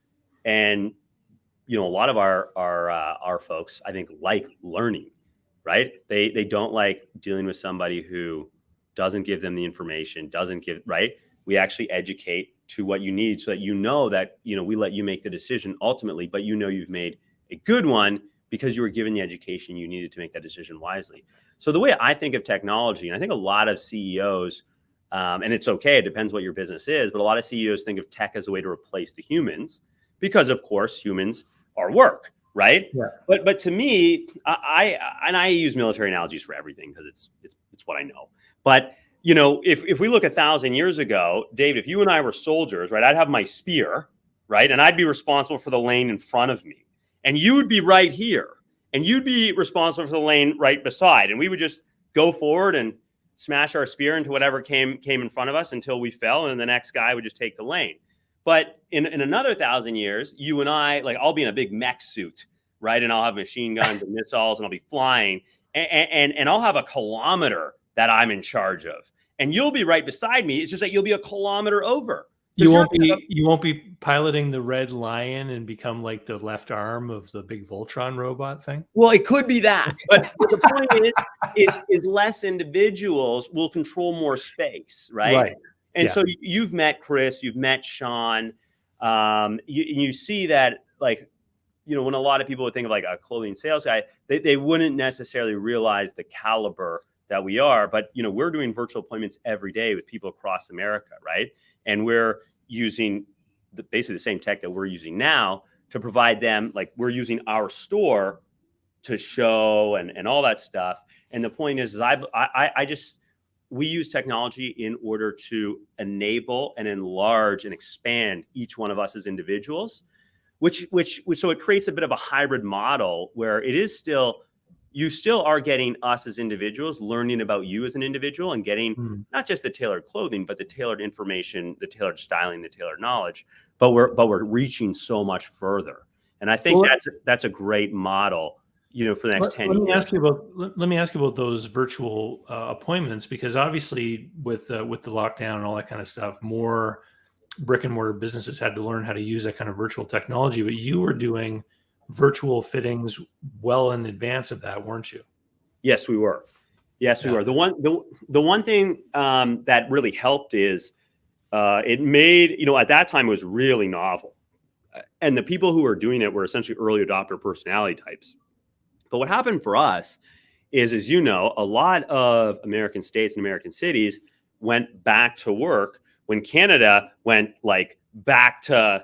and a lot of our folks, I think, like learning, right? They don't like dealing with somebody who doesn't give them the information, right? We actually educate to what you need, so that that we let you make the decision ultimately, but you've made a good one, because you were given the education you needed to make that decision wisely. So the way I think of technology, and I think a lot of CEOs, and it's okay, it depends what your business is, but a lot of CEOs think of tech as a way to replace the humans, because of course humans are work, right? Yeah. But to me, I use military analogies for everything, because it's what I know. But if we look 1,000 years ago, Dave, if you and I were soldiers, right, I'd have my spear, right, and I'd be responsible for the lane in front of me. And you would be right here, and you'd be responsible for the lane right beside. And we would just go forward and smash our spear into whatever came in front of us until we fell, and the next guy would just take the lane. But in another 1,000 years, you and I, like, I'll be in a big mech suit, right? And I'll have machine guns and missiles, and I'll be flying, and I'll have a kilometer that I'm in charge of. And you'll be right beside me. It's just that you'll be a kilometer over. You won't be piloting the Red Lion and become like the left arm of the big Voltron robot thing. Well, it could be that, but the point is less individuals will control more space, right? Right. And so you've met Chris, you've met Sean, you see that, like, when a lot of people would think of like a clothing sales guy, they wouldn't necessarily realize the caliber that we are. But we're doing virtual appointments every day with people across America, right? And we're using basically the same tech that we're using now to provide them, like, we're using our store to show and all that stuff. And the point is we use technology in order to enable and enlarge and expand each one of us as individuals, which so it creates a bit of a hybrid model where you still are getting us as individuals, learning about you as an individual, and getting not just the tailored clothing, but the tailored information, the tailored styling, the tailored knowledge. But we're reaching so much further, and I think that's a great model, for the next 10 years. Let me ask you about those virtual appointments, because obviously with the lockdown and all that kind of stuff, more brick and mortar businesses had to learn how to use that kind of virtual technology. But you were doing virtual fittings well in advance of that, weren't you? Yes, we were. Yes, we were. The one thing that really helped is it made, at that time it was really novel. And the people who were doing it were essentially early adopter personality types. But what happened for us is, as you know, a lot of American states and American cities went back to work when Canada went back to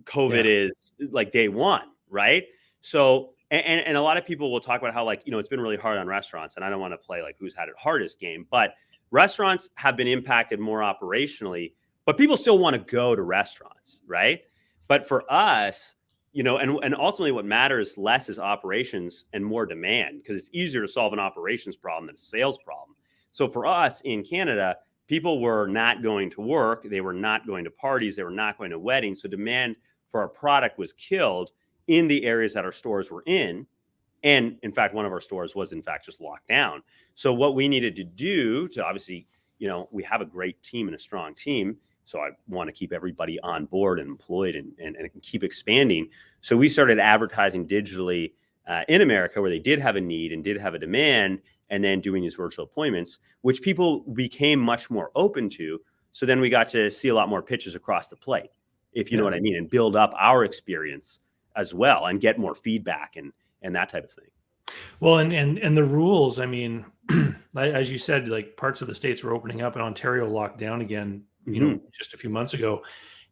COVID is like day one. Right. So, and a lot of people will talk about how, it's been really hard on restaurants, and I don't want to play who's had it hardest game, but restaurants have been impacted more operationally, but people still want to go to restaurants. Right. But for us, and ultimately what matters less is operations and more demand, because it's easier to solve an operations problem than a sales problem. So for us in Canada, people were not going to work. They were not going to parties. They were not going to weddings. So demand for our product was killed in the areas that our stores were in. And in fact, one of our stores was in fact just locked down. So what we needed to do to obviously, we have a great team and a strong team. So I want to keep everybody on board and employed and keep expanding. So we started advertising digitally in America, where they did have a need and did have a demand. and then doing these virtual appointments, which people became much more open to. So then we got to see a lot more pitches across the plate, if you know what I mean, and build up our experience as well and get more feedback and that type of thing. Well, and the rules, I mean, as you said, like parts of the states were opening up and Ontario locked down again, just a few months ago.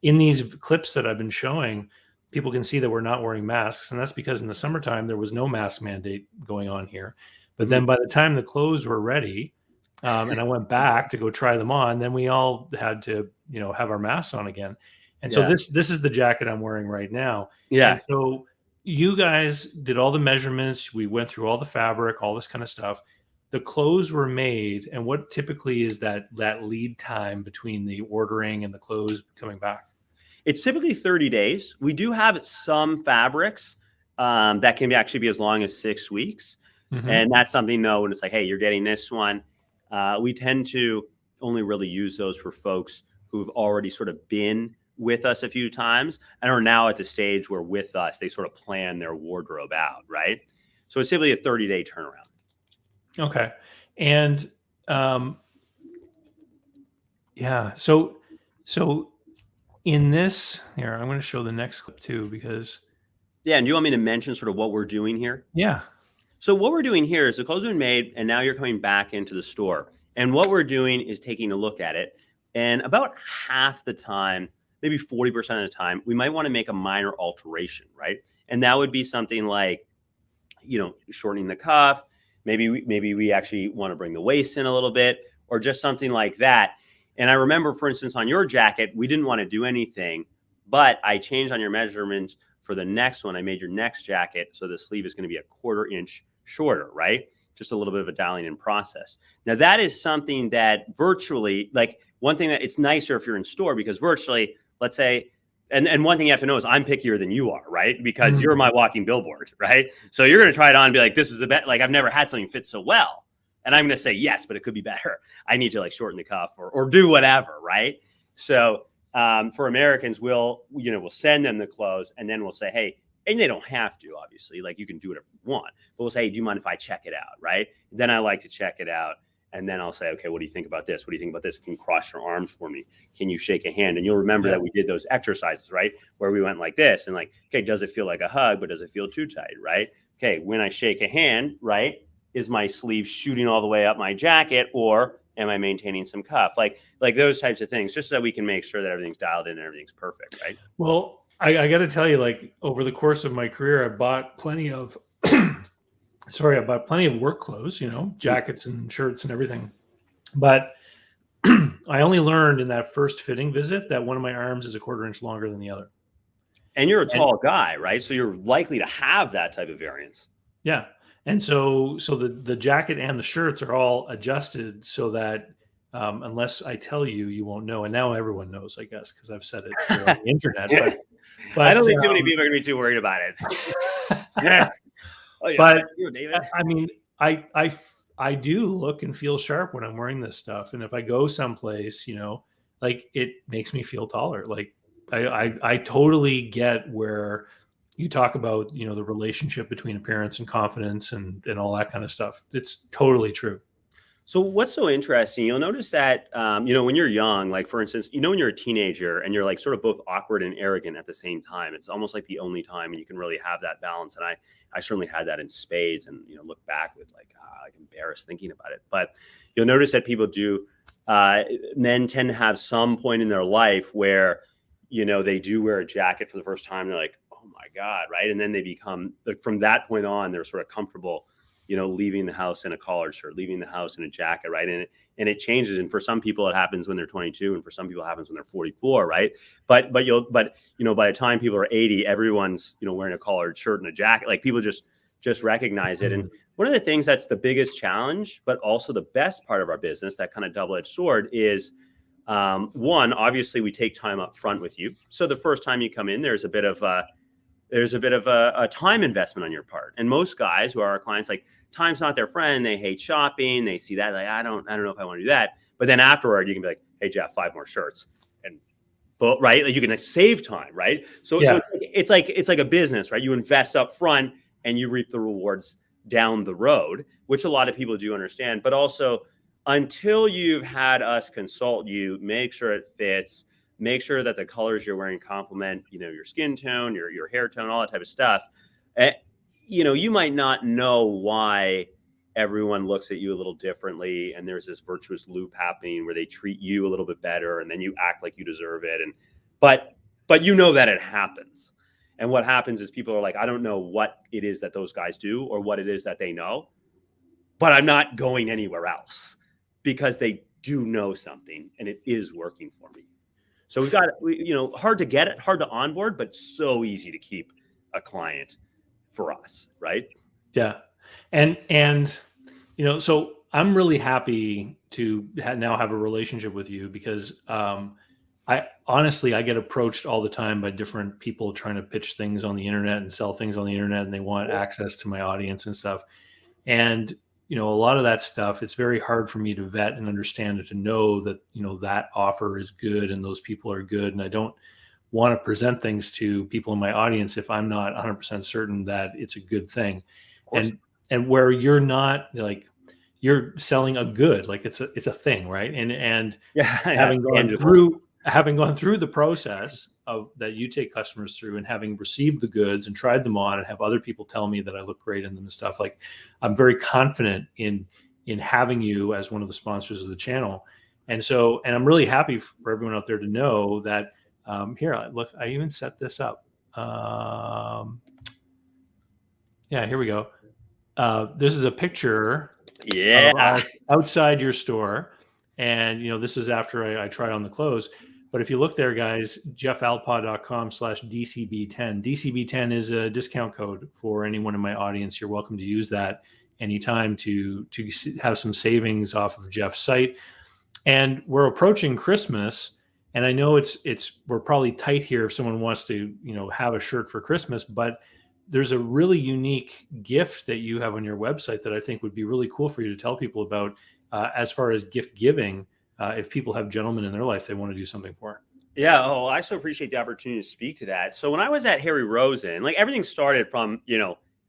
In these clips that I've been showing, people can see that we're not wearing masks. And that's because in the summertime, there was no mask mandate going on here. But then by the time the clothes were ready, and I went back to go try them on, then we all had to, have our masks on again. And so this is the jacket I'm wearing right now. Yeah. And so you guys did all the measurements. We went through all the fabric, all this kind of stuff. The clothes were made. And what typically is that lead time between the ordering and the clothes coming back? It's typically 30 days. We do have some fabrics that can actually be as long as 6 weeks. And that's something, though, when it's like, hey, you're getting this one. We tend to only really use those for folks who've already sort of been with us a few times and are now at the stage where with us, they sort of plan their wardrobe out, right? So it's typically a 30-day turnaround. Okay. And so in this here, I'm going to show the next clip too, because. Yeah. And do you want me to mention sort of what we're doing here? Yeah. So what we're doing here is the clothes have been made and now you're coming back into the store. And what we're doing is taking a look at it. And about half the time, maybe 40% of the time, we might want to make a minor alteration, right? And that would be something like, shortening the cuff. Maybe we actually want to bring the waist in a little bit or just something like that. And I remember, for instance, on your jacket, we didn't want to do anything, but I changed on your measurements for the next one. I made your next jacket so the sleeve is going to be a 1/4 inch shorter, right? Just a little bit of a dialing in process. Now, that is something that virtually, like one thing that it's nicer if you're in store because virtually, let's say, and one thing you have to know is I'm pickier than you are, right? Because you're my walking billboard, right? So you're going to try it on and be like, this is the best. Like I've never had something fit so well. And I'm going to say, yes, but it could be better. I need to like shorten the cuff or do whatever, right? So for Americans, we'll send them the clothes and then we'll say, hey, and they don't have to, obviously, like you can do whatever you want, but we'll say, hey, do you mind if I check it out, right? Then I like to check it out. And then I'll say, okay, what do you think about this? What do you think about this? Can you cross your arms for me? Can you shake a hand? And you'll remember that we did those exercises, right? Where we went like this and like, okay, does it feel like a hug, but does it feel too tight, right? Okay, when I shake a hand, right, is my sleeve shooting all the way up my jacket or am I maintaining some cuff? Like those types of things, just so that we can make sure that everything's dialed in and everything's perfect, right? Well, I got to tell you, like over the course of my career, I bought plenty of work clothes, jackets and shirts and everything. But I only learned in that first fitting visit that one of my arms is a 1/4 inch longer than the other. And you're a tall guy, right? So you're likely to have that type of variance. Yeah. And so the jacket and the shirts are all adjusted so that unless I tell you, you won't know. And now everyone knows, I guess, because I've said it on the internet. But I don't think too many people are going to be too worried about it. Yeah. Oh, yeah. But You, David. I mean, I do look and feel sharp when I'm wearing this stuff. And if I go someplace, like it makes me feel taller. Like I totally get where you talk about, the relationship between appearance and confidence and all that kind of stuff. It's totally true. So what's so interesting, you'll notice that, when you're young, like for instance, when you're a teenager and you're like sort of both awkward and arrogant at the same time, it's almost like the only time and you can really have that balance. And I certainly had that in spades and, look back with like embarrassed thinking about it. But you'll notice that people do, men tend to have some point in their life where, they do wear a jacket for the first time. They're like, oh my God. Right. And then they become like, from that point on, they're sort of comfortable leaving the house in a collared shirt, leaving the house in a jacket, right? And it changes. And for some people, it happens when they're 22, and for some people, it happens when they're 44, right? But by the time people are 80, everyone's wearing a collared shirt and a jacket. Like people just recognize it. And one of the things that's the biggest challenge, but also the best part of our business, that kind of double-edged sword, is one, obviously, we take time up front with you. So the first time you come in, there's a bit of a time investment on your part. And most guys who are our clients, like time's not their friend. They hate shopping. They see that. Like, I don't know if I want to do that. But then afterward, you can be like, hey, Jeff, 5 more shirts. But right. Like you can save time. Right. So it's like a business, right? You invest up front and you reap the rewards down the road, which a lot of people do understand, but also until you've had us consult you, make sure it fits, make sure that the colors you're wearing complement, your skin tone, your hair tone, all that type of stuff. You might not know why everyone looks at you a little differently, and there's this virtuous loop happening where they treat you a little bit better, and then you act like you deserve it. But that it happens. And what happens is people are like, I don't know what it is that those guys do or what it is that they know, but I'm not going anywhere else because they do know something and it is working for me. So we've got, hard to get it, hard to onboard, but so easy to keep a client for us, right? Yeah. And so I'm really happy to now have a relationship with you because I get approached all the time by different people trying to pitch things on the internet and sell things on the internet, and they want access to my audience and stuff. And, a lot of that stuff, it's very hard for me to vet and understand and to know that, that offer is good and those people are good. And I don't want to present things to people in my audience if I'm not 100% certain that it's a good thing. And where you're not, like, you're selling a good, like it's a thing, right? And having gone through the process of that you take customers through, and having received the goods and tried them on and have other people tell me that I look great in them and stuff, like, I'm very confident in having you as one of the sponsors of the channel. And I'm really happy for everyone out there to know that here, look, I even set this up. Here we go. This is a picture of outside your store. And, this is after I tried on the clothes. But if you look there, guys, jeffalpaugh.com/DCB10. DCB10 is a discount code for anyone in my audience. You're welcome to use that anytime to have some savings off of Jeff's site. And we're approaching Christmas. And I know we're probably tight here if someone wants to, have a shirt for Christmas, but there's a really unique gift that you have on your website that I think would be really cool for you to tell people about as far as gift giving. If people have gentlemen in their life they want to do something for. Yeah. Oh, I so appreciate the opportunity to speak to that. So when I was at Harry Rosen, like, everything started from,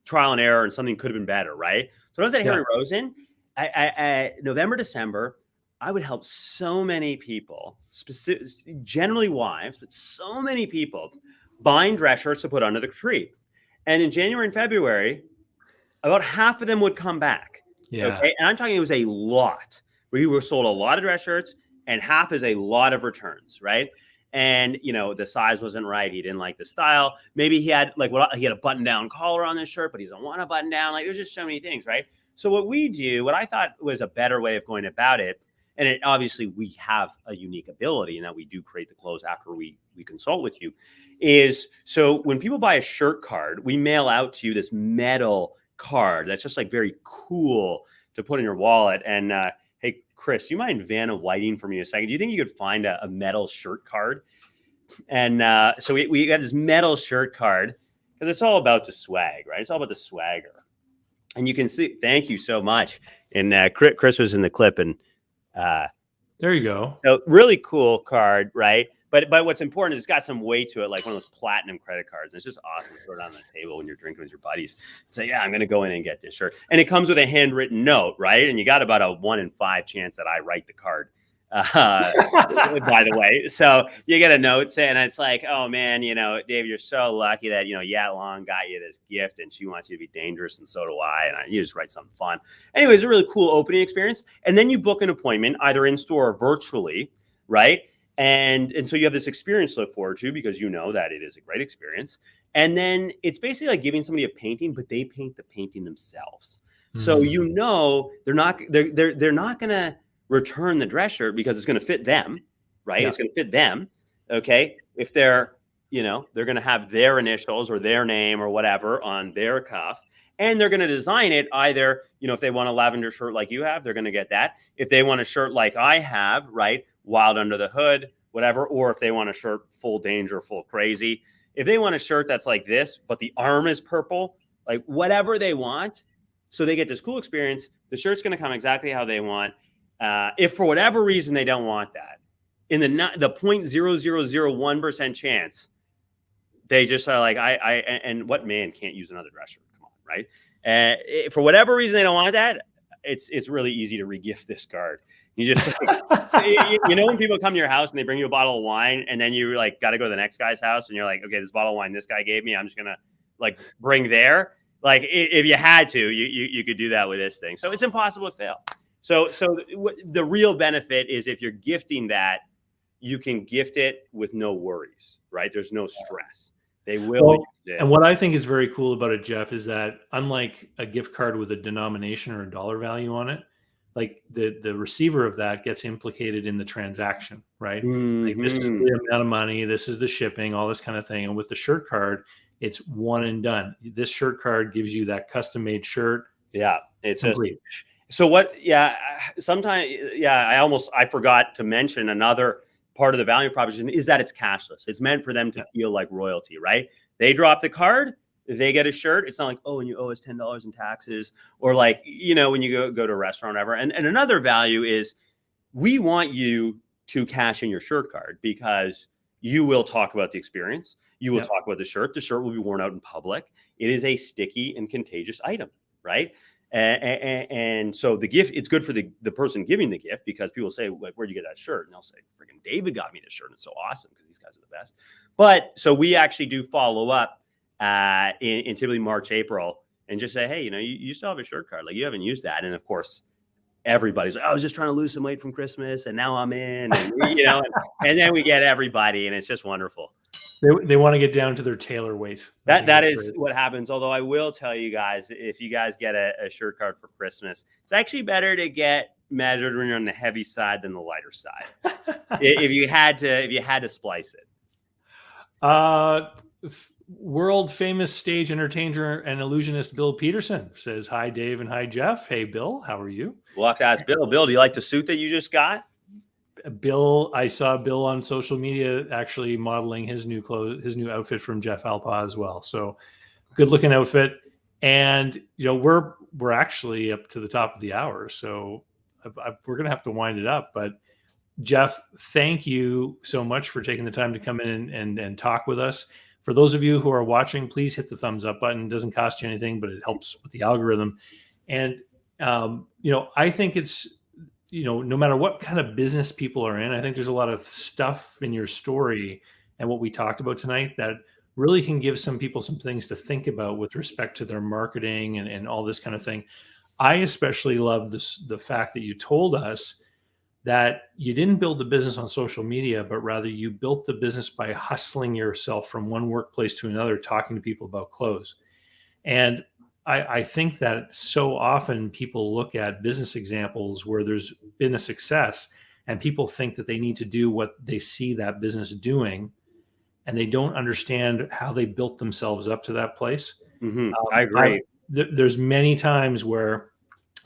trial and error, and something could have been better. Right. So when I was at Harry Rosen, I November, December, I would help so many people, generally wives, but so many people buying dress shirts to put under the tree. And in January and February, about half of them would come back. Yeah. Okay. And I'm talking, it was a lot. We were sold a lot of dress shirts, and half is a lot of returns, right? And, the size wasn't right. He didn't like the style. Maybe he had he had a button down collar on this shirt, but he doesn't want a button down. Like, there's just so many things, right? So what I thought was a better way of going about it, and obviously we have a unique ability in that we do create the clothes after we consult with you, is so when people buy a shirt card, we mail out to you this metal card that's just like very cool to put in your wallet. And hey, Chris, you mind Vanna Whiting for me a second? Do you think you could find a metal shirt card? And so we got this metal shirt card because it's all about the swag, right? It's all about the swagger. And you can see, thank you so much. And Chris was in the clip, and there you go. So really cool card, right? But what's important is it's got some weight to it, like one of those platinum credit cards. And it's just awesome to throw it on the table when you're drinking with your buddies. Say, yeah, I'm going to go in and get this shirt. And it comes with a handwritten note, right? And you got about a 1 in 5 chance that I write the card, by the way. So you get a note saying, it's like, oh man, Dave, you're so lucky that, Yat Long got you this gift, and she wants you to be dangerous, and so do I. And you just write something fun. Anyways, a really cool opening experience. And then you book an appointment either in store or virtually, right? And so you have this experience to look forward to because you know that it is a great experience. And then it's basically like giving somebody a painting, but they paint the painting themselves. Mm-hmm. So they're not going to return the dress shirt because it's going to fit them, right? Yeah. It's going to fit them. Okay. If they're going to have their initials or their name or whatever on their cuff, and they're going to design it either, if they want a lavender shirt like you have, they're going to get that. If they want a shirt like I have, right, wild under the hood, whatever, or if they want a shirt full danger, full crazy, if they want a shirt that's like this, but the arm is purple, like whatever they want, so they get this cool experience, the shirt's going to come exactly how they want. If for whatever reason they don't want that, in the 0.0001% chance, they just are like, and what man can't use another dress shirt? Come on, right? For whatever reason they don't want that, it's really easy to regift this card. You just you know, when people come to your house and they bring you a bottle of wine, and then you like got to go to the next guy's house, and you're like, okay, this bottle of wine this guy gave me, I'm just gonna like bring there. Like if you had to, you could do that with this thing. So it's impossible to fail. So the real benefit is if you're gifting that, you can gift it with no worries, right? There's no stress. They will. Well, and what I think is very cool about it, Jeff, is that unlike a gift card with a denomination or a dollar value on it, like the receiver of that gets implicated in the transaction, right? Like this is the amount of money, this is the shipping, all this kind of thing. And with the shirt card, it's one and done. This shirt card gives you that custom made shirt. Yeah, it's complete. So what? Yeah, sometimes, yeah, I forgot to mention another part of the value proposition is that it's cashless. It's meant for them to feel like royalty, right? They drop the card, they get a shirt. It's not like, oh, and you owe us $10 in taxes, or like, you know, when you go to a restaurant or whatever. And another value is we want you to cash in your shirt card because you will talk about the experience. You will talk about the shirt. The shirt will be worn out in public. It is a sticky and contagious item, right? And so the gift, it's good for the person giving the gift because people say, like, where'd you get that shirt? And they'll say, freaking David got me this shirt. And it's so awesome because these guys are the best. But so we actually do follow up in typically March, April, and just say, hey, you know, you still have a shirt card. Like, you haven't used that. And of course, everybody's like, I was just trying to lose some weight from Christmas and now I'm in, and, you know, and then we get everybody and it's just wonderful. They want to get down to their tailor weight. That is what happens. Although I will tell you guys, if you guys get a shirt card for Christmas, it's actually better to get measured when you're on the heavy side than the lighter side. if you had to splice it. World famous stage entertainer and illusionist Bill Peterson says, hi, Dave, and hi, Jeff. Hey, Bill, how are you? We'll have to ask Bill. Bill, do you like the suit that you just got? Bill, I saw Bill on social media actually modeling his new outfit from Jeff Alpaugh as well. So good looking outfit. And, you know, we're actually up to the top of the hour. So we're going to have to wind it up. But Jeff, thank you so much for taking the time to come in and talk with us. For those of you who are watching, please hit the thumbs up button. It doesn't cost you anything, but it helps with the algorithm. And, you know, I think it's, you know, no matter what kind of business people are in, I think there's a lot of stuff in your story and what we talked about tonight that really can give some people some things to think about with respect to their marketing and all this kind of thing. I especially love the fact that you told us that you didn't build the business on social media, but rather you built the business by hustling yourself from one workplace to another, talking to people about clothes. And I think that so often people look at business examples where there's been a success and people think that they need to do what they see that business doing, and they don't understand how they built themselves up to that place. Mm-hmm. I agree. There's many times where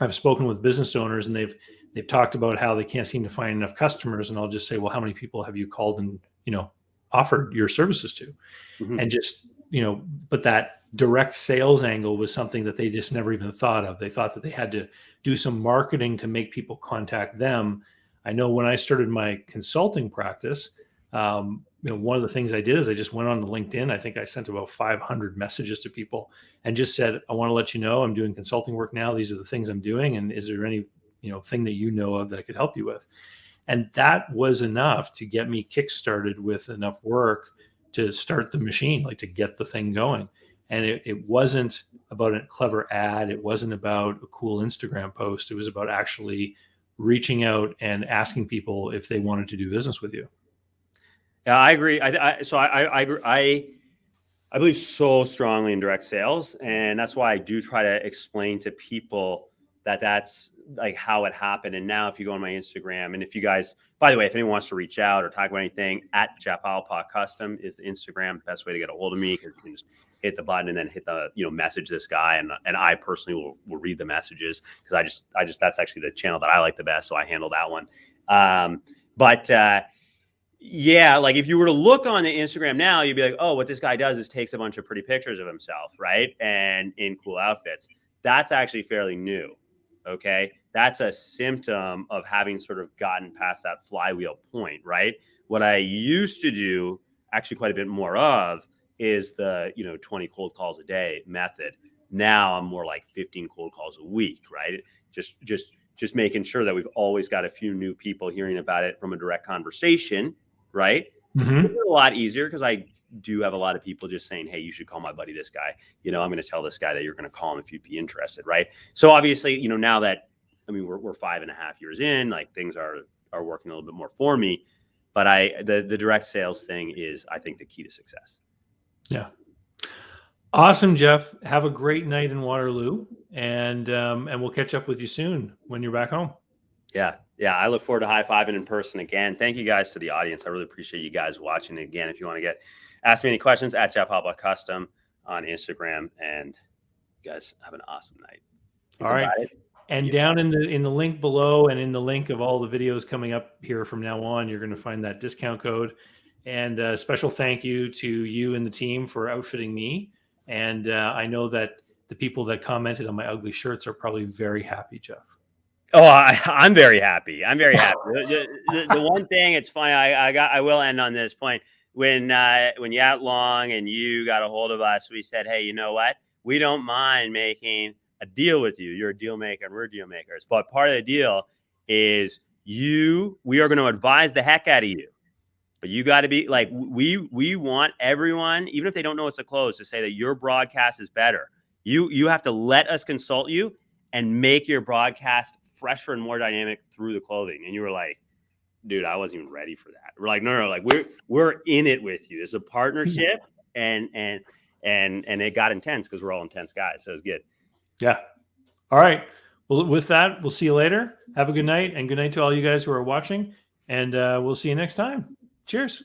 I've spoken with business owners and they've talked about how they can't seem to find enough customers. And I'll just say, well, how many people have you called and, you know, offered your services to? Mm-hmm. And just, you know, but that direct sales angle was something that they just never even thought of. They thought that they had to do some marketing to make people contact them. I know when I started my consulting practice, you know, one of the things I did is I just went on to LinkedIn. I think I sent about 500 messages to people and just said, I want to let you know I'm doing consulting work now. These are the things I'm doing. And is there any, you know, thing that you know of that I could help you with? And that was enough to get me kickstarted with enough work to start the machine, like to get the thing going. And it wasn't about a clever ad. It wasn't about a cool Instagram post. It was about actually reaching out and asking people if they wanted to do business with you. Yeah, I agree. I believe so strongly in direct sales. And that's why I do try to explain to people that that's like how it happened. And now if you go on my Instagram, and if you guys, by the way, if anyone wants to reach out or talk about anything, at Jeff Alpaugh Custom is Instagram. Best way to get a hold of me, because you can just hit the button and then hit the, you know, message this guy. And I personally will read the messages because I just, that's actually the channel that I like the best. So I handle that one. Yeah, like if you were to look on the Instagram now, you'd be like, oh, what this guy does is takes a bunch of pretty pictures of himself, right? And in cool outfits. That's actually fairly new. Okay. That's a symptom of having sort of gotten past that flywheel point, right? What I used to do actually quite a bit more of is the, you know, 20 cold calls a day method. Now I'm more like 15 cold calls a week, right? Just making sure that we've always got a few new people hearing about it from a direct conversation, right? Mm-hmm. It's a lot easier because I do have a lot of people just saying, hey, you should call my buddy this guy. I'm going to tell this guy that you're going to call him if you'd be interested, right? So obviously, now that, we're 5.5 years in, like things are working a little bit more for me. But the direct sales thing is, I think, the key to success. Yeah. Awesome, Jeff. Have a great night in Waterloo, and we'll catch up with you soon when you're back home. Yeah. I look forward to high-fiving in person again. Thank you guys to the audience. I really appreciate you guys watching. Again, if you want to ask me any questions, at Jeff Alpaugh Custom on Instagram. And you guys have an awesome night. All right. And down in the link below, and in the link of all the videos coming up here from now on, you're going to find that discount code. And a special thank you to you and the team for outfitting me. And I know that the people that commented on my ugly shirts are probably very happy, Jeff. Oh, I'm very happy. I'm very happy. The one thing, it's funny. I will end on this point. When Yat Long and you got a hold of us, we said, hey, you know what? We don't mind making a deal with you. You're a deal maker and we're deal makers. But part of the deal is we are going to advise the heck out of you. But you got to be like, we want everyone, even if they don't know it's a close, to say that your broadcast is better. You have to let us consult you and make your broadcast fresher and more dynamic through the clothing. And you were like, dude, I wasn't even ready for that. We're like, no, like we're in it with you. It's a partnership, and it got intense because we're all intense guys. So it's good. Yeah. All right. Well, with that, we'll see you later. Have a good night, and good night to all you guys who are watching. And we'll see you next time. Cheers.